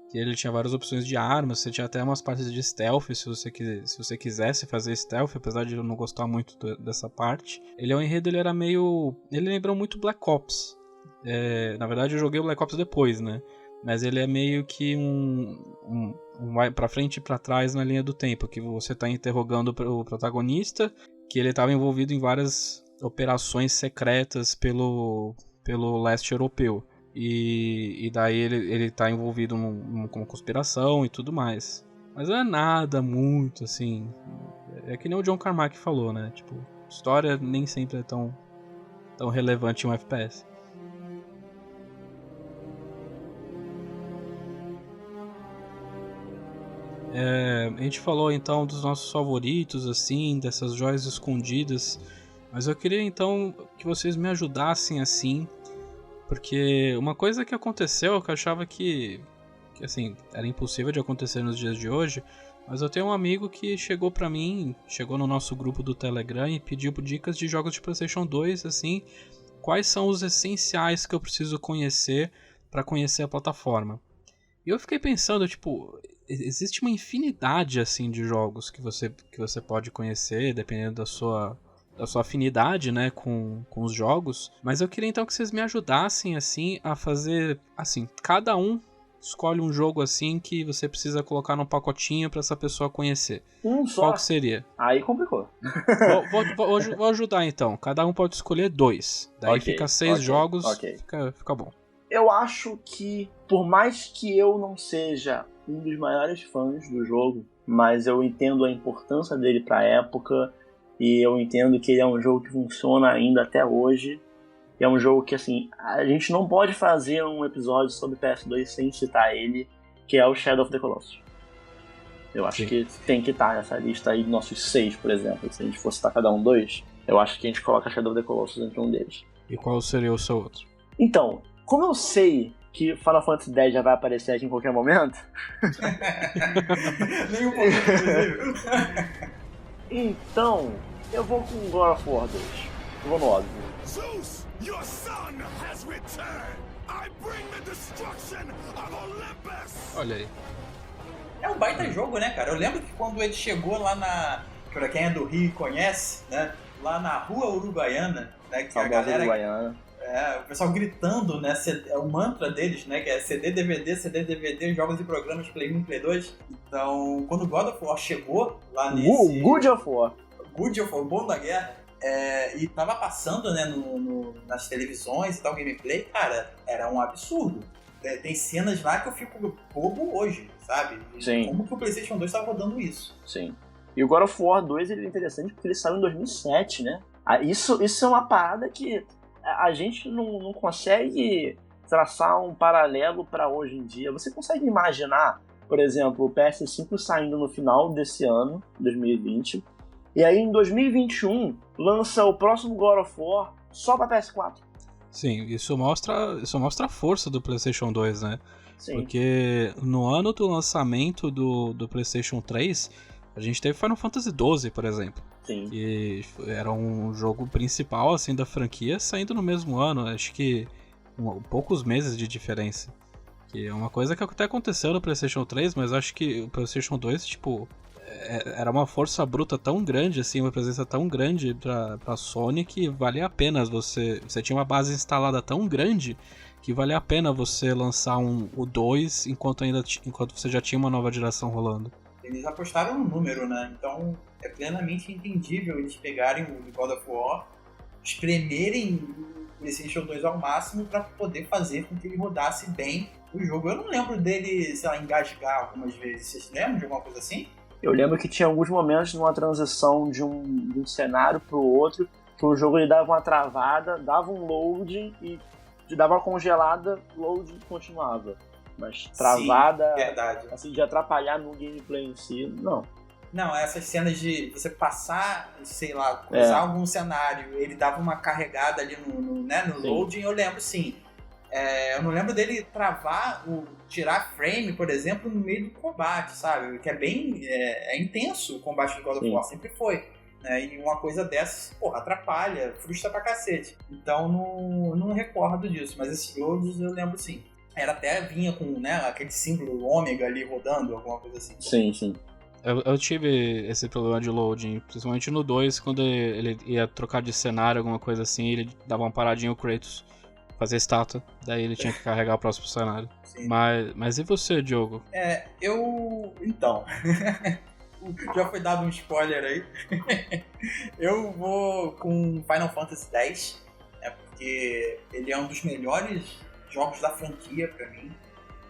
que ele tinha várias opções de armas, você tinha até umas partes de stealth, se você quisesse fazer stealth, apesar de eu não gostar muito dessa parte. O enredo ele era meio... Ele lembrou muito Black Ops. Na verdade eu joguei o Black Ops depois, né? Mas ele é meio que um vai pra frente e pra trás na linha do tempo, que você tá interrogando o protagonista, que ele estava envolvido em várias operações secretas pelo leste europeu. E daí ele tá envolvido numa conspiração e tudo mais. Mas não é nada muito, assim... É que nem o John Carmack falou, né? Tipo, história nem sempre é tão relevante em um FPS. A gente falou então dos nossos favoritos, assim, dessas joias escondidas Mas eu queria então que vocês me ajudassem assim, porque uma coisa que aconteceu, que eu achava que assim, era impossível de acontecer nos dias de hoje, mas eu tenho um amigo que chegou pra mim, chegou no nosso grupo do Telegram e pediu dicas de jogos de PlayStation 2, assim, quais são os essenciais que eu preciso conhecer pra conhecer a plataforma. E eu fiquei pensando, tipo, existe uma infinidade assim de jogos que você pode conhecer, dependendo da sua afinidade, né, com os jogos. Mas eu queria então que vocês me ajudassem assim a fazer, assim, cada um escolhe um jogo assim que você precisa colocar num pacotinho pra essa pessoa conhecer. Só? Qual que seria? Aí complicou. Vou ajudar então. Cada um pode escolher 2. Daí fica 6 jogos, fica bom. Eu acho que, por mais que eu não seja um dos maiores fãs do jogo, mas eu entendo a importância dele pra época, e eu entendo que ele é um jogo que funciona ainda até hoje. E é um jogo que, assim, a gente não pode fazer um episódio sobre PS2 sem citar ele, que é o Shadow of the Colossus. Eu acho que tem que estar nessa lista aí, nossos 6, por exemplo. Se a gente fosse citar cada um 2, eu acho que a gente coloca Shadow of the Colossus entre um deles. E qual seria o seu outro? Então, como eu sei que Final Fantasy X já vai aparecer aqui em qualquer momento... Nem um pouquinho, inclusive. Então, eu vou com God of War 2. Eu vou no óbvio. Zeus, your son has returned. I bring the destruction of Olympus. Olha aí. É um baita jogo, né, cara? Eu lembro que quando ele chegou lá na... Pra quem é do Rio e conhece, né? Lá na Rua Uruguaiana, né? Que a galera... Uruguaiana. O pessoal gritando, né? É o mantra deles, né? Que é CD, DVD, jogos e programas Play 1, Play 2. Então, quando o God of War chegou lá nesse... Good of War. Good of War, o bom da guerra. E tava passando, né, nas televisões e tal, gameplay, cara, era um absurdo. Tem cenas lá que eu fico bobo hoje, sabe? Sim. Como que o PlayStation 2 tava rodando isso? Sim. E o God of War 2 ele é interessante porque ele saiu em 2007, né? Isso é uma parada que a gente não consegue traçar um paralelo para hoje em dia. Você consegue imaginar, por exemplo, o PS5 saindo no final desse ano, 2020, e aí em 2021 lança o próximo God of War só pra PS4. Sim, isso mostra a força do PlayStation 2, né? Sim. Porque no ano do lançamento do PlayStation 3, a gente teve Final Fantasy XII, por exemplo. Sim. Que era um jogo principal assim da franquia, saindo no mesmo ano, acho que poucos meses de diferença. Que é uma coisa que até aconteceu no PlayStation 3, mas acho que o PlayStation 2, tipo, era uma força bruta tão grande, assim, uma presença tão grande pra Sony que valia a pena você tinha uma base instalada tão grande que valia a pena você lançar o 2 enquanto você já tinha uma nova geração rolando. Eles apostaram no número, né? Então é plenamente entendível eles pegarem o God of War, espremerem o PlayStation 2 ao máximo para poder fazer com que ele rodasse bem o jogo. Eu não lembro dele, sei lá, engasgar algumas vezes. Vocês lembram de alguma coisa assim? Eu lembro que tinha alguns momentos numa transição de um cenário pro outro, que o jogo ele dava uma travada, dava um load e dava uma congelada, load e continuava. Mas travada, sim, verdade. Assim, de atrapalhar no gameplay em si, não. Não, essas cenas de você passar, sei lá, cruzar algum cenário, ele dava uma carregada ali no loading, eu lembro sim. Eu não lembro dele travar, tirar frame, por exemplo, no meio do combate, sabe? Que é bem intenso o combate do God of War, sempre foi. Né? E uma coisa dessas, porra, atrapalha, frustra pra cacete. Então não recordo disso, mas esses loads eu lembro sim. Até vinha com, né, aquele símbolo ômega ali rodando, alguma coisa assim. Sim, sim. Eu tive esse problema de loading, principalmente no 2, quando ele ia trocar de cenário, alguma coisa assim, ele dava uma paradinha o Kratos, fazer estátua, daí ele tinha que carregar o próximo cenário. Sim. Mas e você, Diogo? Então, já foi dado um spoiler aí. Eu vou com Final Fantasy X, porque ele é um dos melhores jogos da franquia pra mim.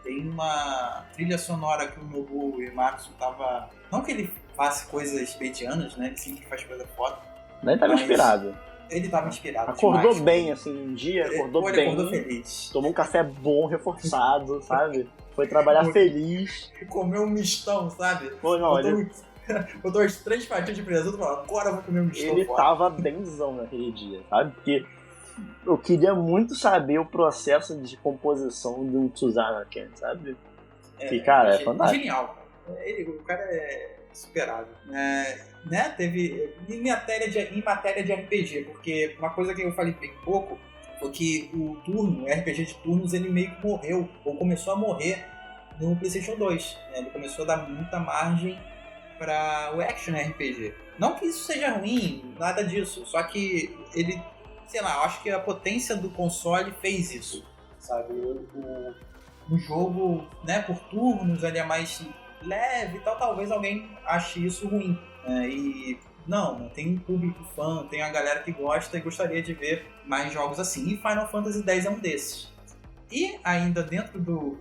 Tem uma trilha sonora que o Nobuo Uematsu tava... Não que ele faça coisas medianas, né? Ele sempre faz coisa foda. Ele tava inspirado. Ele tava inspirado. Acordou demais, bem, assim, um dia, acordou bem. Acordou feliz. Tomou um café bom, reforçado, sabe? Foi trabalhar feliz. Comeu um mistão, sabe? botou as 3 fatias de presunto e falou, agora eu vou comer um Ele estofado. tava benzão naquele dia, sabe? Porque eu queria muito saber o processo de composição de um Tsuzanaken, sabe? Que, cara, é fantástico. Genial. O cara é superável. Né? Teve em matéria de RPG, porque uma coisa que eu falei bem pouco foi que o RPG de turnos, ele meio que morreu, ou começou a morrer no PlayStation 2. Né? Ele começou a dar muita margem para o Action RPG. Não que isso seja ruim, nada disso, só que ele, sei lá, eu acho que a potência do console fez isso, sabe? O jogo, né, por turnos, ele é mais leve e tal, talvez alguém ache isso ruim. Né? E não, tem um público fã, tem a galera que gosta e gostaria de ver mais jogos assim. E Final Fantasy X é um desses. E ainda dentro do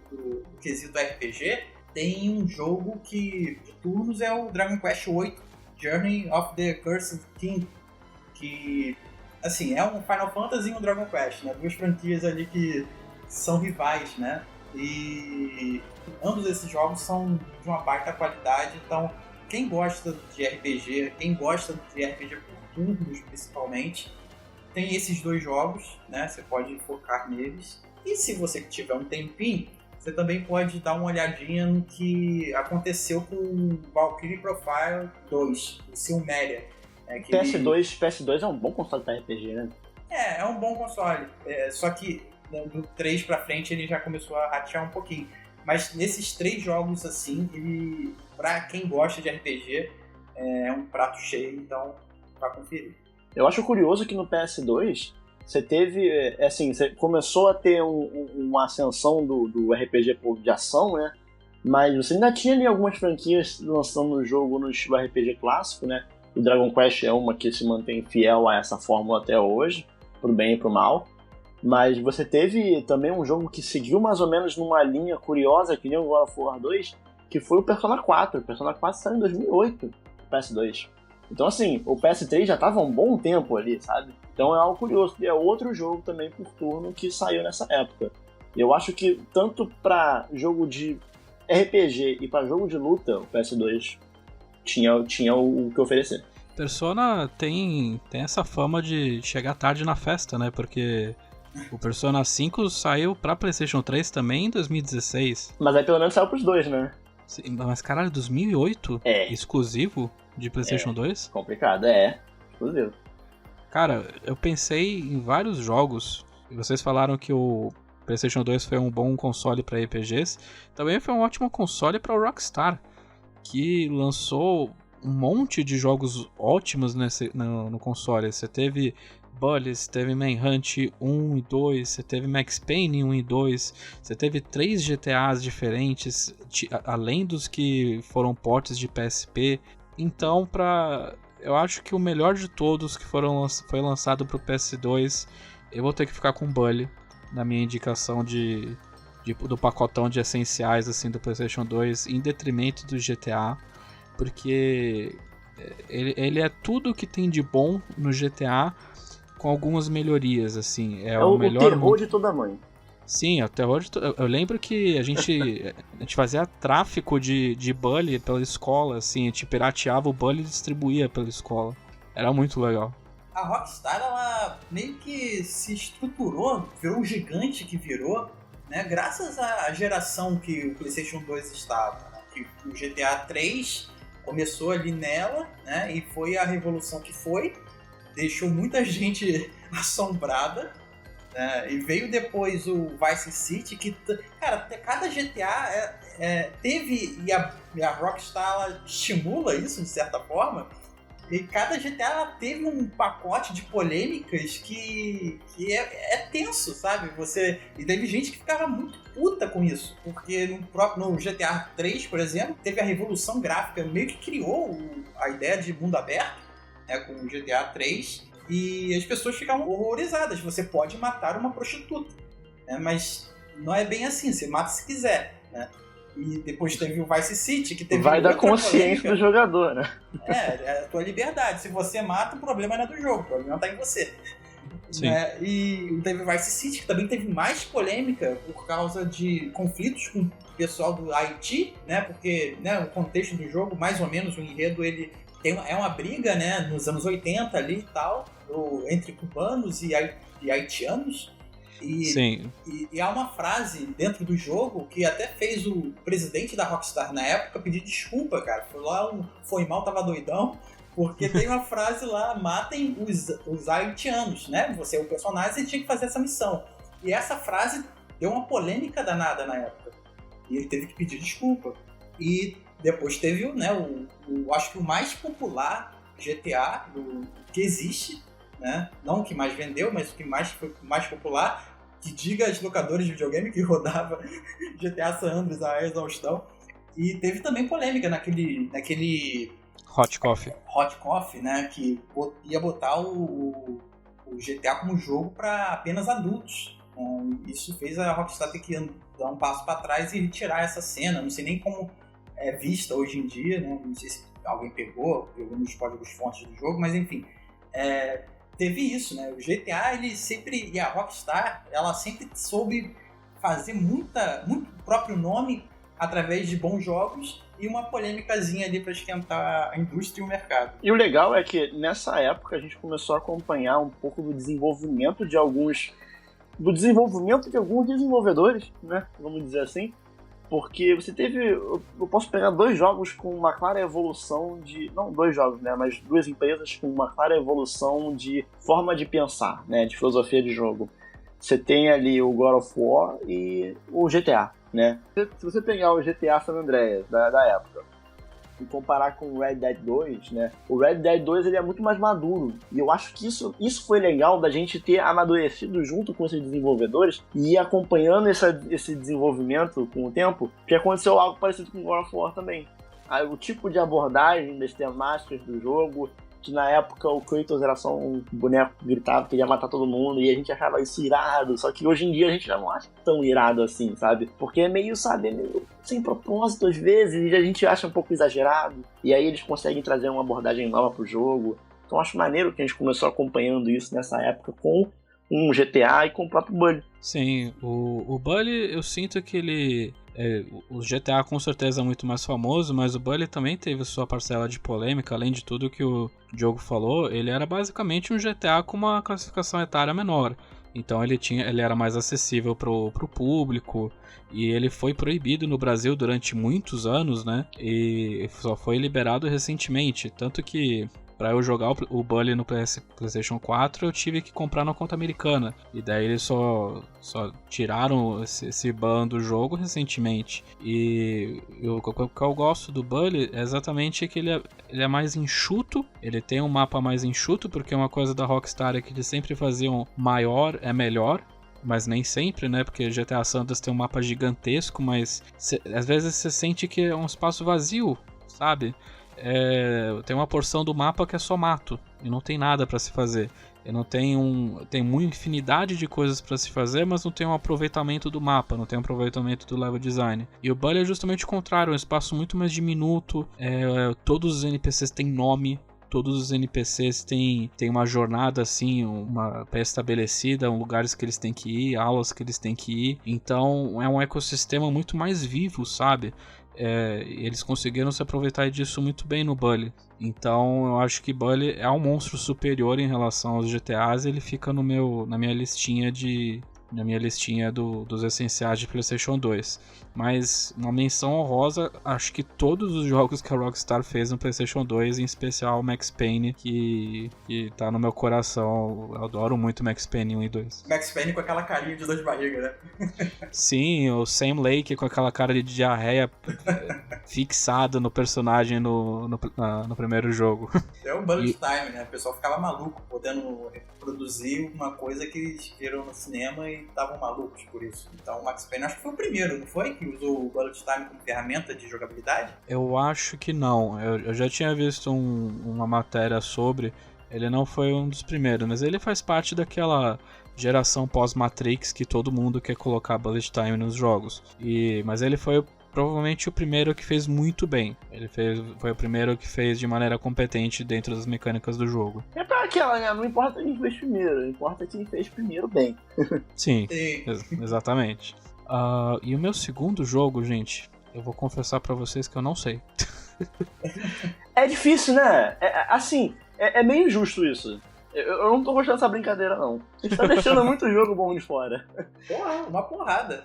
quesito RPG, tem um jogo que de turnos é o Dragon Quest VIII, Journey of the Cursed King, que, assim, é um Final Fantasy e um Dragon Quest, né? 2 franquias ali que são rivais, né? E ambos esses jogos são de uma baita qualidade, então quem gosta de RPG, quem gosta de RPG por turnos principalmente, tem esses 2 jogos, né? Você pode focar neles. E se você tiver um tempinho, você também pode dar uma olhadinha no que aconteceu com o Valkyrie Profile 2, o Silmeria. PS2 é um bom console para RPG, né? É um bom console. Só que do 3 pra frente ele já começou a ratear um pouquinho. Mas nesses 3 jogos, assim, ele, pra quem gosta de RPG, é um prato cheio, então pra conferir. Eu acho curioso que no PS2 você teve, assim, você começou a ter uma ascensão do RPG de ação, né? Mas você ainda tinha ali algumas franquias lançando o jogo no estilo RPG clássico, né? O Dragon Quest é uma que se mantém fiel a essa fórmula até hoje, pro bem e pro mal. Mas você teve também um jogo que seguiu mais ou menos numa linha curiosa, que nem o God of War 2, que foi o Persona 4. O Persona 4 saiu em 2008, o PS2. Então, assim, o PS3 já estava há um bom tempo ali, sabe? Então é algo curioso. E é outro jogo também por turno que saiu nessa época. E eu acho que tanto para jogo de RPG e para jogo de luta, o PS2 tinha o que oferecer. Persona tem essa fama de chegar tarde na festa, né? Porque o Persona 5 saiu pra PlayStation 3 também em 2016. Mas aí pelo menos saiu pros 2, né? Sim, mas caralho, 2008? É. Exclusivo de PlayStation 2? Complicado, exclusivo. Cara, eu pensei em vários jogos. E vocês falaram que o PlayStation 2 foi um bom console pra RPGs. Também foi um ótimo console pra Rockstar, que lançou um monte de jogos ótimos no console. Você teve Bully, teve Manhunt 1 e 2, você teve Max Payne 1 e 2, você teve 3 GTAs diferentes, além dos que foram portes de PSP. Então, eu acho que o melhor de todos que foi lançado pro PS2, eu vou ter que ficar com Bully na minha indicação do pacotão de essenciais assim, do PlayStation 2, em detrimento do GTA, porque ele é tudo que tem de bom no GTA, com algumas melhorias, assim. É o melhor terror de toda mãe. Sim, é o terror de toda... Eu lembro que a gente fazia tráfico de Bully pela escola, assim. A gente pirateava o Bully e distribuía pela escola. Era muito legal. A Rockstar, ela meio que se estruturou, virou um gigante que virou, né? Graças à geração que o PlayStation 2 estava. Né? Que o GTA 3 começou ali nela, né? E foi a revolução que foi. Deixou muita gente assombrada, né? E veio depois o Vice City, que, cara, cada GTA teve, e a Rockstar ela estimula isso de certa forma, e cada GTA ela teve um pacote de polêmicas que é tenso, sabe? E teve gente que ficava muito puta com isso, porque no GTA 3, por exemplo, teve a revolução gráfica, meio que criou a ideia de mundo aberto, com o GTA 3, e as pessoas ficavam horrorizadas. Você pode matar uma prostituta, né? Mas não é bem assim, você mata se quiser, né? E depois teve o Vice City, que teve vai da outra consciência polêmica. do jogador, né? É a tua liberdade. Se você mata, o problema não é do jogo, o problema tá em você. Sim. Né? E teve Vice City, que também teve mais polêmica por causa de conflitos com o pessoal do Haiti, né? Porque, né, o contexto do jogo, mais ou menos, o enredo, ele é uma briga, né, nos anos 80 ali e tal, entre cubanos e haitianos. Sim. E há uma frase dentro do jogo que até fez o presidente da Rockstar na época pedir desculpa, cara. Foi mal, tava doidão. Porque tem uma frase lá, matem os haitianos, né? Você é o personagem e tinha que fazer essa missão. E essa frase deu uma polêmica danada na época. E ele teve que pedir desculpa. E depois teve, né, acho que o mais popular GTA que existe, né? Não o que mais vendeu, mas o que foi mais popular, que diga as locadoras de videogame que rodava GTA San Andreas a exaustão. E teve também polêmica naquele Hot Coffee, né? Que ia botar o GTA como jogo para apenas adultos. Isso fez a Rockstar ter que dar um passo para trás e retirar essa cena. Não sei nem como é vista hoje em dia, né? Não sei se alguém pegou nos códigos-fontes do jogo, mas enfim. Teve isso, né? O GTA, e a Rockstar, ela sempre soube fazer muito próprio nome através de bons jogos e uma polêmicazinha ali para esquentar a indústria e o mercado. E o legal é que nessa época a gente começou a acompanhar um pouco do desenvolvimento de alguns desenvolvedores, né? Vamos dizer assim. Porque você teve... Eu posso pegar 2 jogos com uma clara evolução de... Não 2 jogos, né? Mas 2 empresas com uma clara evolução de forma de pensar, né? De filosofia de jogo. Você tem ali o God of War e o GTA, né? Se você pegar o GTA San Andreas da época e comparar com o Red Dead 2, né? O Red Dead 2 ele é muito mais maduro. E eu acho que isso foi legal da gente ter amadurecido junto com esses desenvolvedores e ir acompanhando esse desenvolvimento com o tempo, que aconteceu algo parecido com o God of War também. Aí, o tipo de abordagem das temáticas do jogo, que na época o Kratos era só um boneco que gritava que ia matar todo mundo e a gente achava isso irado, só que hoje em dia a gente já não acha tão irado assim, sabe? Porque é meio sem propósito às vezes e a gente acha um pouco exagerado e aí eles conseguem trazer uma abordagem nova pro jogo. Então acho maneiro que a gente começou acompanhando isso nessa época com um GTA e com o próprio Bully. Sim, o Bully eu sinto que ele... o GTA com certeza é muito mais famoso, mas o Bully também teve sua parcela de polêmica. Além de tudo que o Diogo falou, ele era basicamente um GTA com uma classificação etária menor. Então ele era mais acessível pro público e ele foi proibido no Brasil durante muitos anos, né? E só foi liberado recentemente, tanto que pra eu jogar o Bully no PlayStation 4 eu tive que comprar na conta americana. E daí eles só tiraram esse ban do jogo recentemente. E o que eu gosto do Bully é exatamente que ele é mais enxuto. Ele tem um mapa mais enxuto, porque uma coisa da Rockstar é que eles sempre faziam maior é melhor. Mas nem sempre, né? Porque GTA San Andreas tem um mapa gigantesco, mas às vezes você sente que é um espaço vazio, sabe? Tem uma porção do mapa que é só mato e não tem nada pra se fazer. Tem uma infinidade de coisas pra se fazer, mas não tem um aproveitamento do mapa, não tem um aproveitamento do level design. E o Bully é justamente o contrário, é um espaço muito mais diminuto. Todos os NPCs têm nome. Todos os NPCs têm uma jornada assim, uma pré-estabelecida, lugares que eles têm que ir, aulas que eles têm que ir. Então é um ecossistema muito mais vivo, sabe? Eles conseguiram se aproveitar disso muito bem no Bully. Então eu acho que Bully é um monstro superior em relação aos GTAs. Ele fica na minha listinha dos essenciais de PlayStation 2. Mas uma menção honrosa, acho que todos os jogos que a Rockstar fez no PlayStation 2, em especial o Max Payne, que tá no meu coração. Eu adoro muito Max Payne 1 e 2. Max Payne com aquela carinha de dor de barriga, né? Sim, o Sam Lake com aquela cara de diarreia fixada no personagem no primeiro jogo. É o bullet time, né? O pessoal ficava maluco podendo reproduzir uma coisa que eles viram no cinema e estavam malucos por isso. Então o Max Payne acho que foi o primeiro, não foi? Que usou o bullet time como ferramenta de jogabilidade? Eu acho que não. Eu já tinha visto uma matéria sobre. Ele não foi um dos primeiros, mas ele faz parte daquela geração pós-Matrix que todo mundo quer colocar bullet time nos jogos. Mas ele foi provavelmente o primeiro que fez muito bem. Foi o primeiro que fez de maneira competente dentro das mecânicas do jogo. É pra aquela, né? Não importa quem fez primeiro, importa quem fez primeiro bem. Sim, Sim. exatamente. E o meu segundo jogo, gente, eu vou confessar pra vocês que eu não sei. É difícil, né? É meio injusto isso. Eu não tô gostando dessa brincadeira, não. A gente tá deixando muito jogo bom de fora. Porra, uma porrada.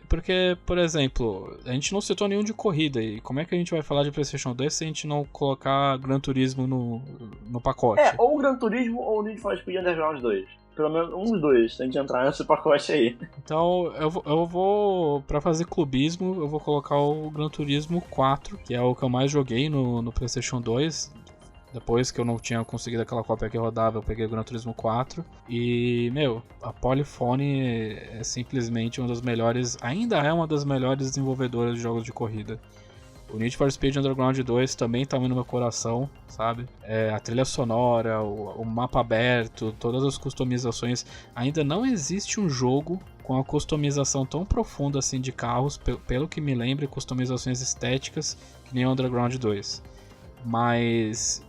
Porque, por exemplo, a gente não citou nenhum de corrida. E como é que a gente vai falar de PlayStation 2 se a gente não colocar Gran Turismo no pacote? Ou o Gran Turismo ou o Need for Speed Underground 2. Pelo menos um dos dois tem que entrar nesse pacote aí. Então, eu vou pra fazer clubismo, eu vou colocar o Gran Turismo 4, que é o que eu mais joguei no PlayStation 2. Depois que eu não tinha conseguido aquela cópia que rodava, eu peguei o Gran Turismo 4. E, a Polyphony é simplesmente uma das melhores, ainda é uma das melhores desenvolvedoras de jogos de corrida. O Need for Speed Underground 2 também tá no meu coração, sabe? A trilha sonora, o mapa aberto, todas as customizações. Ainda não existe um jogo com a customização tão profunda assim de carros, pelo que me lembro, customizações estéticas, que nem o Underground 2. Mas,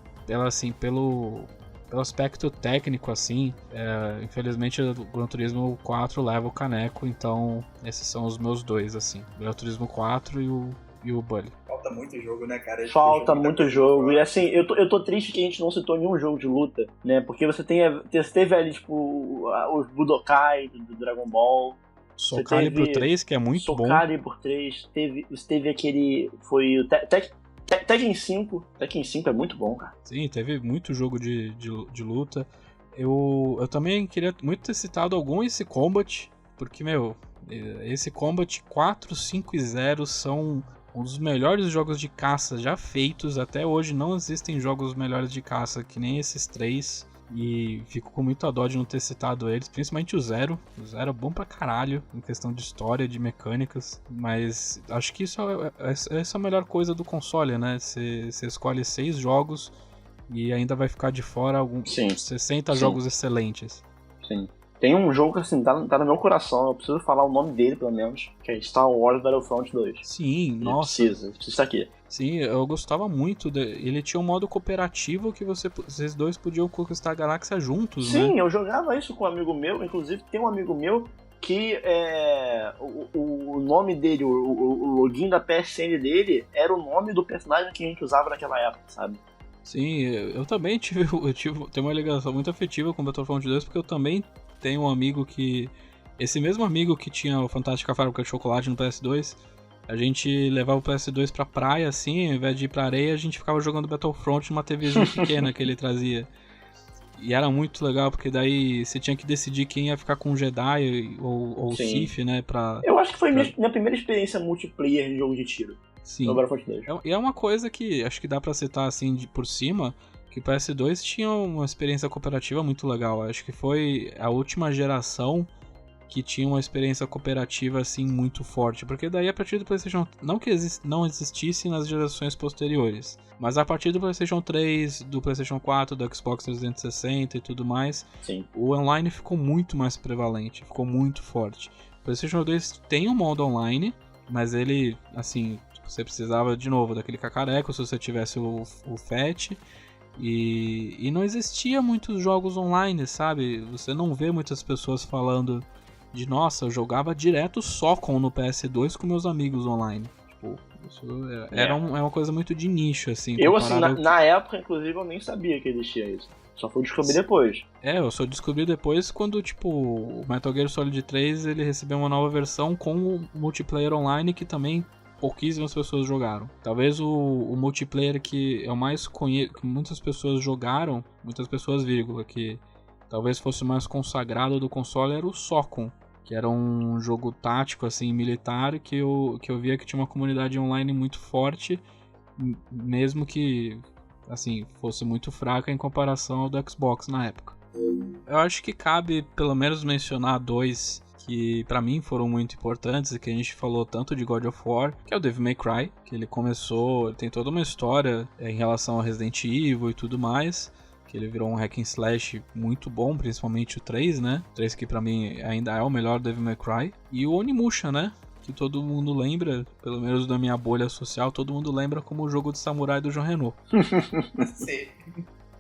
pelo aspecto técnico, assim, infelizmente o Gran Turismo 4 leva o caneco, então esses são os meus dois, assim. O Gran Turismo 4 e o Bully. Falta muito jogo, né, cara? Falta muito jogo. E assim, eu tô triste que a gente não citou nenhum jogo de luta, né? Porque você teve ali, tipo, os Budokai do Dragon Ball. Soul Calibur 3, que é muito bom. Soul Calibur 3. Teve aquele... Foi o Tekken 5. Tekken 5 é muito bom, cara. Sim, teve muito jogo de luta. Eu também queria muito ter citado algum Ace Combat, porque, Ace Combat 4, 5 e 0 são um dos melhores jogos de caça já feitos. Até hoje não existem jogos melhores de caça que nem esses três. E fico com muita dó de não ter citado eles, principalmente o Zero. O Zero é bom pra caralho em questão de história, de mecânicas. Mas acho que essa é a melhor coisa do console, né? Você escolhe 6 jogos e ainda vai ficar de fora 60 jogos excelentes. Sim. Tem um jogo que assim, tá no meu coração, eu preciso falar o nome dele pelo menos, que é Star Wars Battlefront 2. Sim, nossa. Precisa estar aqui. Sim, eu gostava muito ele tinha um modo cooperativo que vocês dois podiam conquistar a galáxia juntos, né? Sim, eu jogava isso com um amigo meu, inclusive tem um amigo meu que o nome dele, o login da PSN dele era o nome do personagem que a gente usava naquela época, sabe? Sim, eu também tenho uma ligação muito afetiva com Battlefront 2, porque eu também tenho um amigo que... Esse mesmo amigo que tinha o Fantástica Fábrica de Chocolate no PS2, a gente levava o PS2 pra praia, assim, ao invés de ir pra areia, a gente ficava jogando Battlefront numa TVzinha pequena que ele trazia. E era muito legal, porque daí você tinha que decidir quem ia ficar com o Jedi ou o Sith, né, Eu acho que foi minha primeira experiência multiplayer de jogo de tiro. Sim. No Battlefront 2. E é uma coisa que acho que dá pra citar, assim, por cima, que o PS2 tinha uma experiência cooperativa muito legal. Acho que foi a última geração que tinha uma experiência cooperativa assim muito forte, porque daí a partir do PlayStation, não que não existisse nas gerações posteriores, mas a partir do PlayStation 3, do PlayStation 4, do Xbox 360 e tudo mais, sim, o online ficou muito mais prevalente, ficou muito forte. O PlayStation 2 tem um modo online, mas ele, assim, você precisava de novo daquele cacareco se você tivesse o FAT. E não existia muitos jogos online, sabe? Você não vê muitas pessoas falando de nossa, eu jogava direto só no PS2 com meus amigos online. Tipo, isso é uma coisa muito de nicho, assim. Eu, assim, na época, inclusive, eu nem sabia que existia isso. Só fui descobrir depois. Eu só descobri depois quando, tipo, o Metal Gear Solid 3 ele recebeu uma nova versão com o multiplayer online que também pouquíssimas pessoas jogaram. Talvez o multiplayer que eu mais conheço, que muitas pessoas jogaram, muitas pessoas, que talvez fosse mais consagrado do console, era o Socom, que era um jogo tático, assim, militar, que eu via que tinha uma comunidade online muito forte, mesmo que, assim, fosse muito fraca em comparação ao do Xbox na época. Eu acho que cabe, pelo menos, mencionar dois que pra mim foram muito importantes e que a gente falou tanto de God of War, que é o Devil May Cry, que ele tem toda uma história em relação a Resident Evil e tudo mais, que ele virou um hack and slash muito bom, principalmente o 3, né? O 3 que pra mim ainda é o melhor Devil May Cry. E o Onimusha, né? que todo mundo lembra, pelo menos da minha bolha social, todo mundo lembra como o jogo de samurai do Jean Reno. Sim.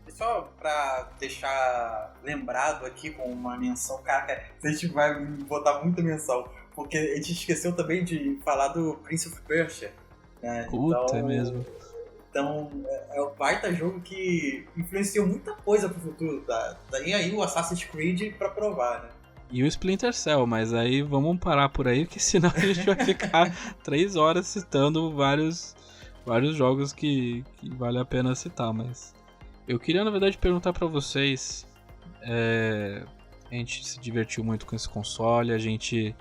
E só pra deixar lembrado aqui com uma menção, cara, a gente vai botar muita menção, porque a gente esqueceu também de falar do Prince of Persia, né? Puta, então, é mesmo. Então, é um baita jogo que influenciou muita coisa pro futuro, tá? Daí aí o Assassin's Creed pra provar, né? E o Splinter Cell, mas aí vamos parar por aí, que senão a gente vai ficar 3 horas citando vários jogos que vale a pena citar, mas eu queria na verdade perguntar pra vocês, a gente se divertiu muito com esse console, a gente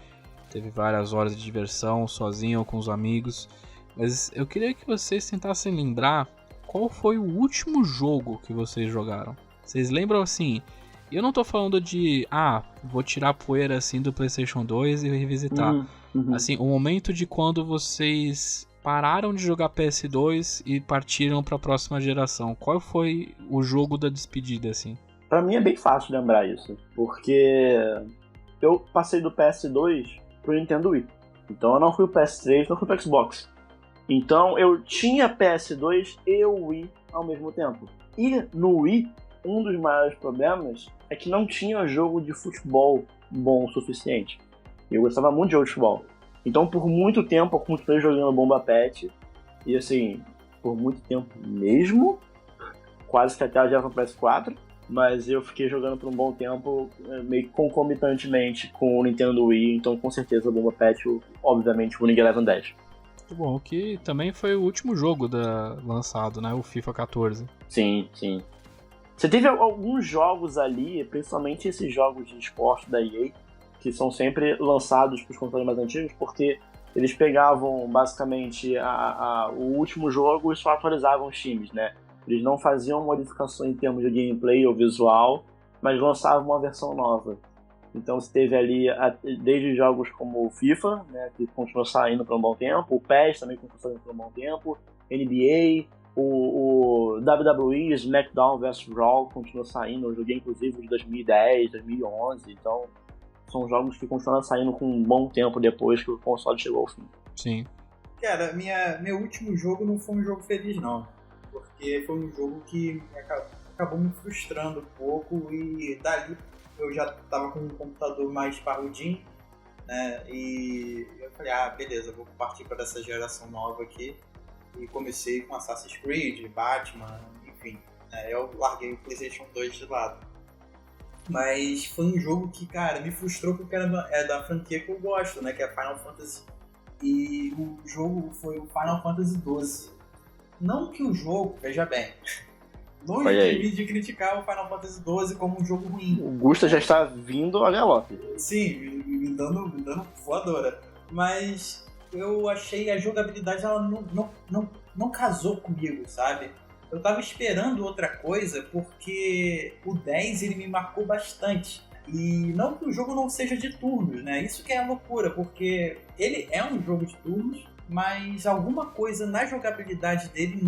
teve várias horas de diversão sozinho ou com os amigos, mas eu queria que vocês tentassem lembrar qual foi o último jogo que vocês jogaram. Vocês lembram assim? Eu não tô falando de, vou tirar a poeira assim do PlayStation 2 e revisitar. Assim, o momento de quando vocês pararam de jogar PS2 e partiram pra próxima geração. Qual foi o jogo da despedida, assim? Pra mim é bem fácil lembrar isso, porque eu passei do PS2 pro Nintendo Wii. Então eu não fui pro PS3, não fui pro Xbox. Então eu tinha PS2 e o Wii ao mesmo tempo. E no Wii, um dos maiores problemas é que não tinha jogo de futebol bom o suficiente. Eu gostava muito de jogo de futebol. Então por muito tempo eu continuei jogando Bomba Pet. E assim, por muito tempo mesmo, quase que até a geração PS4. Mas eu fiquei jogando por um bom tempo, meio que concomitantemente com o Nintendo Wii. Então com certeza o Bomba Pet, obviamente o Winning Eleven 10. Bom, que também foi o último jogo lançado, né? O FIFA 14. Sim, sim. Você teve alguns jogos ali, principalmente esses jogos de esporte da EA, que são sempre lançados para os consoles mais antigos, porque eles pegavam basicamente o último jogo e só atualizavam os times, né? Eles não faziam modificações em termos de gameplay ou visual, mas lançavam uma versão nova. Então você teve ali desde jogos como o FIFA, né, que continuou saindo por um bom tempo, o PES também continuou saindo por um bom tempo, NBA, o WWE, SmackDown vs Raw continuou saindo, eu joguei inclusive de 2010, 2011, então são jogos que continuaram saindo com um bom tempo depois que o console chegou ao fim. Sim. Cara, meu último jogo não foi um jogo feliz não, porque foi um jogo que acabou me frustrando um pouco e dali eu já tava com um computador mais parrudinho, né, e eu falei, beleza, vou partir para essa geração nova aqui. E comecei com Assassin's Creed, Batman, enfim. Eu larguei o PlayStation 2 de lado. Mas foi um jogo que, cara, me frustrou porque é da franquia que eu gosto, né? Que é Final Fantasy. E o jogo foi o Final Fantasy XII. Não que o jogo, veja bem, longe de mim de criticar o Final Fantasy XII como um jogo ruim. O Gusta já está vindo a galope. Sim, me dando voadora. Mas eu achei a jogabilidade, ela não casou comigo, sabe? Eu tava esperando outra coisa, porque o 10 ele me marcou bastante. E não que o jogo não seja de turnos, né? Isso que é a loucura, porque ele é um jogo de turnos, mas alguma coisa na jogabilidade dele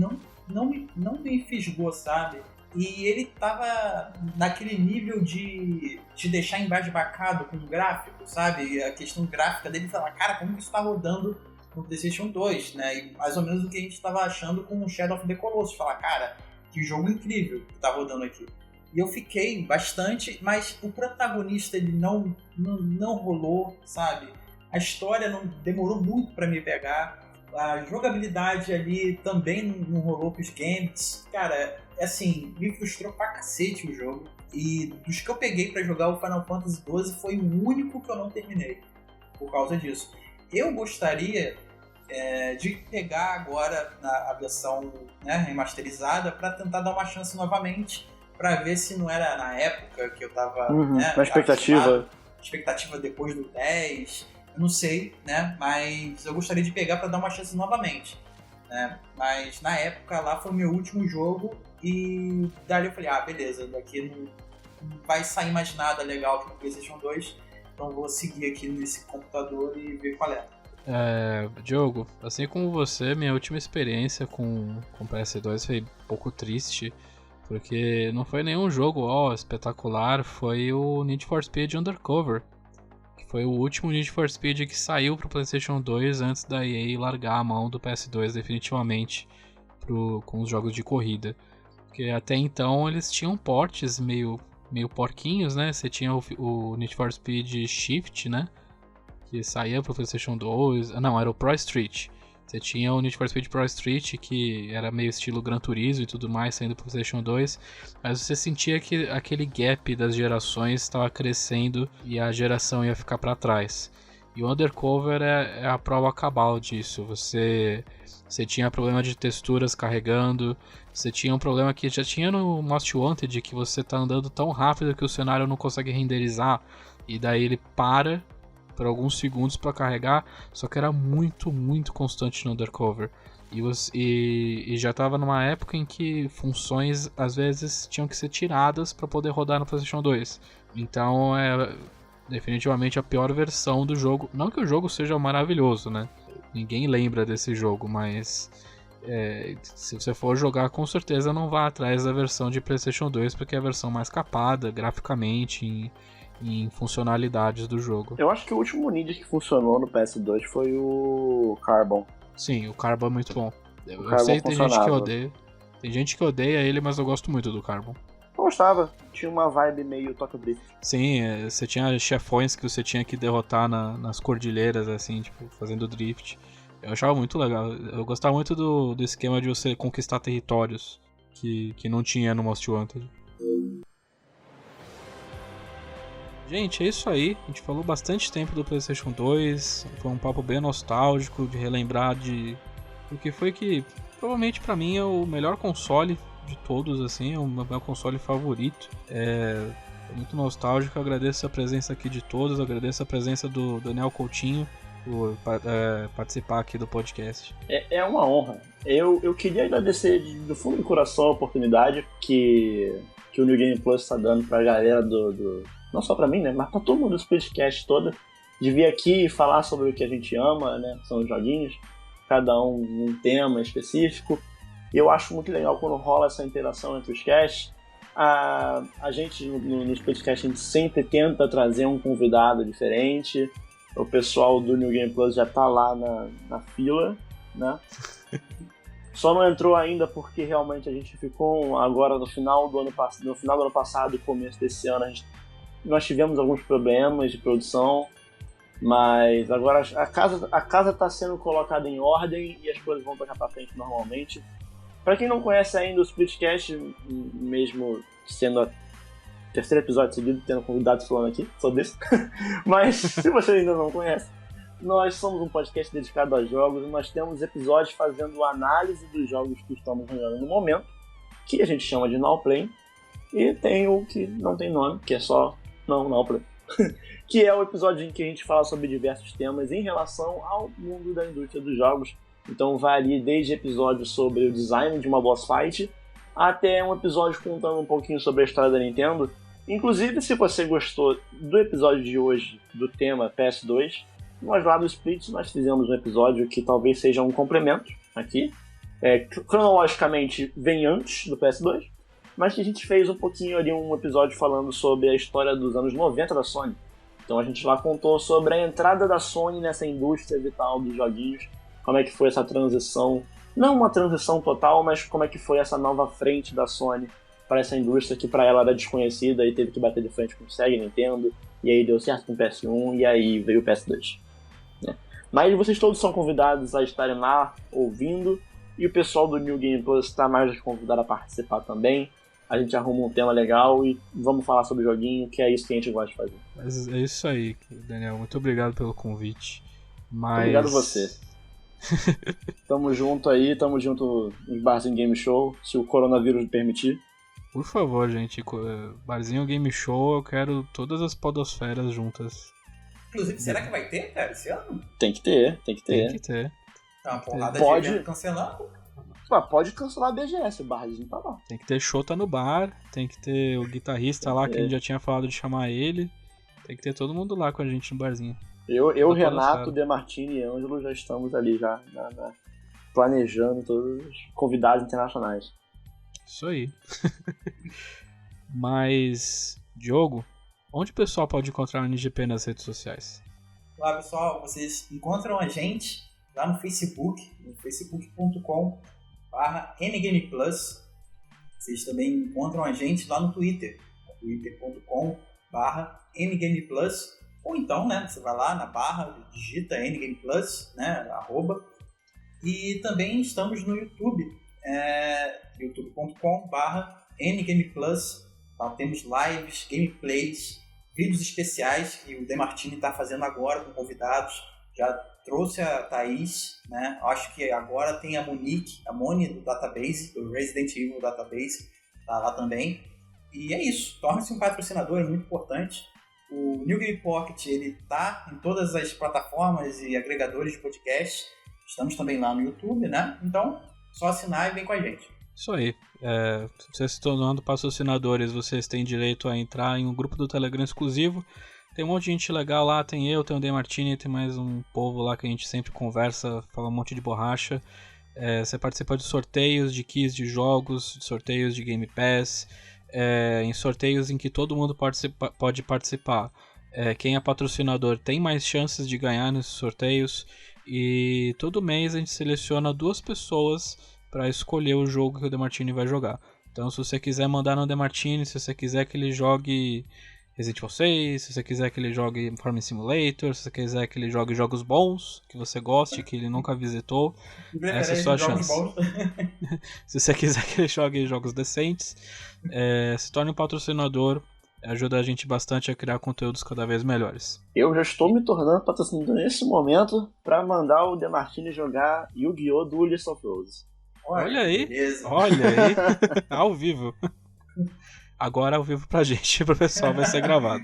não me fisgou, sabe? E ele tava naquele nível de te deixar embasbacado com o gráfico, sabe? A questão gráfica dele, falar, cara, como que isso tá rodando no PlayStation 2, né? E mais ou menos o que a gente tava achando com o Shadow of the Colossus. Falar, cara, que jogo incrível que tá rodando aqui. E eu fiquei bastante, mas o protagonista ele não rolou, sabe? A história demorou muito pra me pegar. A jogabilidade ali também não rolou com os games. Cara, assim, me frustrou pra cacete o jogo. E dos que eu peguei pra jogar, o Final Fantasy XII foi o único que eu não terminei. Por causa disso. Eu gostaria de pegar agora a versão, né, remasterizada pra tentar dar uma chance novamente. Pra ver se não era na época que eu tava... Uma expectativa. Expectativa depois do 10... Eu não sei, né? Mas eu gostaria de pegar pra dar uma chance novamente, né? Mas na época lá foi o meu último jogo e dali eu falei, beleza, daqui não vai sair mais nada legal aqui no PlayStation 2, então vou seguir aqui nesse computador e ver qual é. Diogo, assim como você, minha última experiência com o PS2 foi um pouco triste, porque não foi nenhum jogo espetacular, foi o Need for Speed Undercover. Foi o último Need for Speed que saiu pro PlayStation 2 antes da EA largar a mão do PS2 definitivamente com os jogos de corrida. Porque até então eles tinham portes meio porquinhos, né? Você tinha o Need for Speed Shift, né? Que saía pro PlayStation 2. Não, era o Pro Street. Você tinha o Need for Speed Pro Street, que era meio estilo Gran Turismo e tudo mais, saindo pro PlayStation 2. Mas você sentia que aquele gap das gerações estava crescendo e a geração ia ficar para trás. E o Undercover é a prova cabal disso. Você tinha problema de texturas carregando, você tinha um problema que já tinha no Most Wanted, que você tá andando tão rápido que o cenário não consegue renderizar, e daí ele para por alguns segundos para carregar, só que era muito, muito constante no Undercover. E já estava numa época em que funções às vezes tinham que ser tiradas para poder rodar no PlayStation 2. Então é definitivamente a pior versão do jogo. Não que o jogo seja maravilhoso, né? Ninguém lembra desse jogo, mas se você for jogar, com certeza não vá atrás da versão de PlayStation 2, porque é a versão mais capada graficamente, em funcionalidades do jogo. Eu acho que o último Need que funcionou no PS2 foi o Carbon. Sim, o Carbon é muito bom. Eu Carbon sei que tem gente que funcionava. odeia. Tem gente que odeia ele, mas eu gosto muito do Carbon. Eu gostava. Tinha uma vibe meio Tokyo Drift. Sim, você tinha chefões que você tinha que derrotar nas cordilheiras, assim, tipo, fazendo drift. Eu achava muito legal. Eu gostava muito do esquema de você conquistar territórios que não tinha no Most Wanted. Gente, é isso aí. A gente falou bastante tempo do PlayStation 2. Foi um papo bem nostálgico, de relembrar do que foi que, provavelmente pra mim, é o melhor console de todos, assim. É o meu console favorito. É muito nostálgico. Eu agradeço a presença aqui de todos. Eu agradeço a presença do Daniel Coutinho por participar aqui do podcast. É uma honra. Eu queria agradecer do fundo do coração a oportunidade que o New Game Plus está dando pra galera não só pra mim, né, mas pra todo mundo do podcast todo, de vir aqui e falar sobre o que a gente ama, né, são os joguinhos, cada um tema específico. E eu acho muito legal quando rola essa interação entre os casts. A gente, nos podcasts, a gente sempre tenta trazer um convidado diferente. O pessoal do New Game Plus já tá lá na fila, né? Só não entrou ainda porque realmente a gente ficou agora no final do ano passado e começo desse ano, nós tivemos alguns problemas de produção, mas agora a casa está sendo colocada em ordem e as coisas vão tocar para frente normalmente. Para quem não conhece ainda o Splitcast, mesmo sendo o terceiro episódio seguido, tendo convidados falando aqui sobre isso, mas se você ainda não conhece, nós somos um podcast dedicado a jogos e nós temos episódios fazendo análise dos jogos que estamos jogando no momento, que a gente chama de Now Play, e tem o que não tem nome, que é só Now Play, que é o episódio em que a gente fala sobre diversos temas em relação ao mundo da indústria dos jogos. Então varia desde episódios sobre o design de uma boss fight até um episódio contando um pouquinho sobre a história da Nintendo. Inclusive, se você gostou do episódio de hoje do tema PS2, nós lá do Split nós fizemos um episódio que talvez seja um complemento aqui. Cronologicamente vem antes do PS2, mas que a gente fez um pouquinho ali, um episódio falando sobre a história dos anos 90 da Sony. Então a gente lá contou sobre a entrada da Sony nessa indústria vital dos joguinhos, como é que foi essa transição, não uma transição total, mas como é que foi essa nova frente da Sony para essa indústria que para ela era desconhecida e teve que bater de frente com o Sega e Nintendo, e aí deu certo com o PS1 e aí veio o PS2. Né? Mas vocês todos são convidados a estarem lá ouvindo, e o pessoal do New Game Plus está mais convidado a participar também. A gente arruma um tema legal e vamos falar sobre o joguinho, que é isso que a gente gosta de fazer. Mas é isso aí, Daniel. Muito obrigado pelo convite. Obrigado a você. Tamo junto aí, tamo junto nos Barzinho Game Show, se o coronavírus permitir. Por favor, gente. Barzinho Game Show, eu quero todas as podosferas juntas. Inclusive, será que vai ter, cara, esse ano? Tem que ter. Tem que ter. Tá uma porrada Pode. de evento cancelando. Pode cancelar a BGS, o Barzinho tá lá. Tem que ter Shota no bar, tem que ter o guitarrista lá, que a gente já tinha falado de chamar ele. Tem que ter todo mundo lá com a gente no barzinho. Eu Renato, Demartini e Ângelo já estamos ali já planejando todos os convidados internacionais. Isso aí. Mas, Diogo, Onde o pessoal pode encontrar o NGP nas redes sociais? Olá, pessoal. Vocês encontram a gente lá no Facebook, no facebook.com/NGamePlus. Vocês também encontram a gente lá no Twitter, twitter.com/NGamePlus. Ou então, né, você vai lá na barra, digita NGamePlus, né, @. E também estamos no YouTube, youtube.com/NGamePlus. Então, temos lives, gameplays, vídeos especiais que o Demartini está fazendo agora com convidados. Já trouxe a Thaís, né? Acho que agora tem a Monique, a Moni do Database, do Resident Evil Database, tá lá também. E é isso, torne-se um patrocinador, é muito importante. O New Game Pocket, ele tá em todas as plataformas e agregadores de podcast. Estamos também lá no YouTube, né? Então, só assinar e vem com a gente. Isso aí. Vocês se tornando patrocinadores, vocês têm direito a entrar em um grupo do Telegram exclusivo. Tem um monte de gente legal lá, tem eu, tem o Demartini, tem mais um povo lá que a gente sempre conversa, fala um monte de borracha. Você participa de sorteios de keys de jogos, de sorteios de Game Pass, em sorteios em que todo mundo pode participar. Quem é patrocinador tem mais chances de ganhar nesses sorteios. E todo mês a gente seleciona 2 pessoas para escolher o jogo que o Demartini vai jogar. Então, se você quiser mandar no Demartini, se você quiser que ele jogue Resident Evil 6, se você quiser que ele jogue Farming Simulator, se você quiser que ele jogue jogos bons, que você goste, que ele nunca visitou, essa é a sua chance. Se você quiser que ele jogue jogos decentes, se torne um patrocinador, ajuda a gente bastante a criar conteúdos cada vez melhores. Eu já estou me tornando patrocinador nesse momento para mandar o Demartini jogar Yu-Gi-Oh! Duelist of Roses. Olha aí, beleza. olha aí, ao vivo. Agora ao vivo pra gente, pro pessoal vai ser gravado.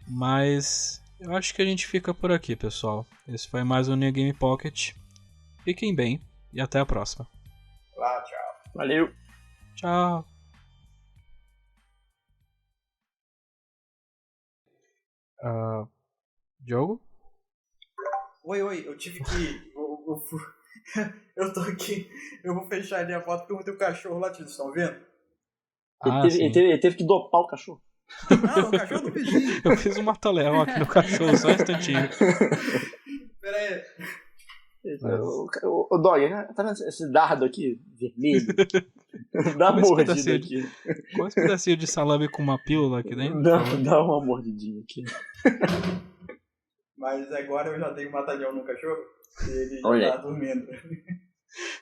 Mas eu acho que a gente fica por aqui, pessoal. Esse foi mais um New Game Pocket. Fiquem bem e até a próxima. Tchau. Valeu! Tchau. Diogo? Oi, eu tive que... Eu tô aqui, eu vou fechar ali a foto porque eu tenho um cachorro latindo, vocês estão vendo? Ele teve que dopar o cachorro. Não, o cachorro do vizinho. Eu fiz um mata-leão aqui no cachorro, só um instantinho. Pera aí. O Dog, tá vendo esse dardo aqui, vermelho? Dá uma mordida aqui. Quantos pedacinhos de salame com uma pílula aqui dentro? Dá uma mordidinha aqui. Mas agora eu já dei um mata-leão no cachorro e ele Olha. tá dormindo.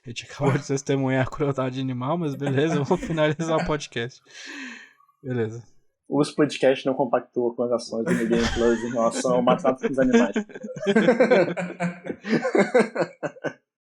A gente acabou de testemunhar a crueldade animal, mas beleza, vamos finalizar o podcast. Beleza. Os podcasts não compactuam com as ações do New Game Plus em relação ao maltrato dos animais.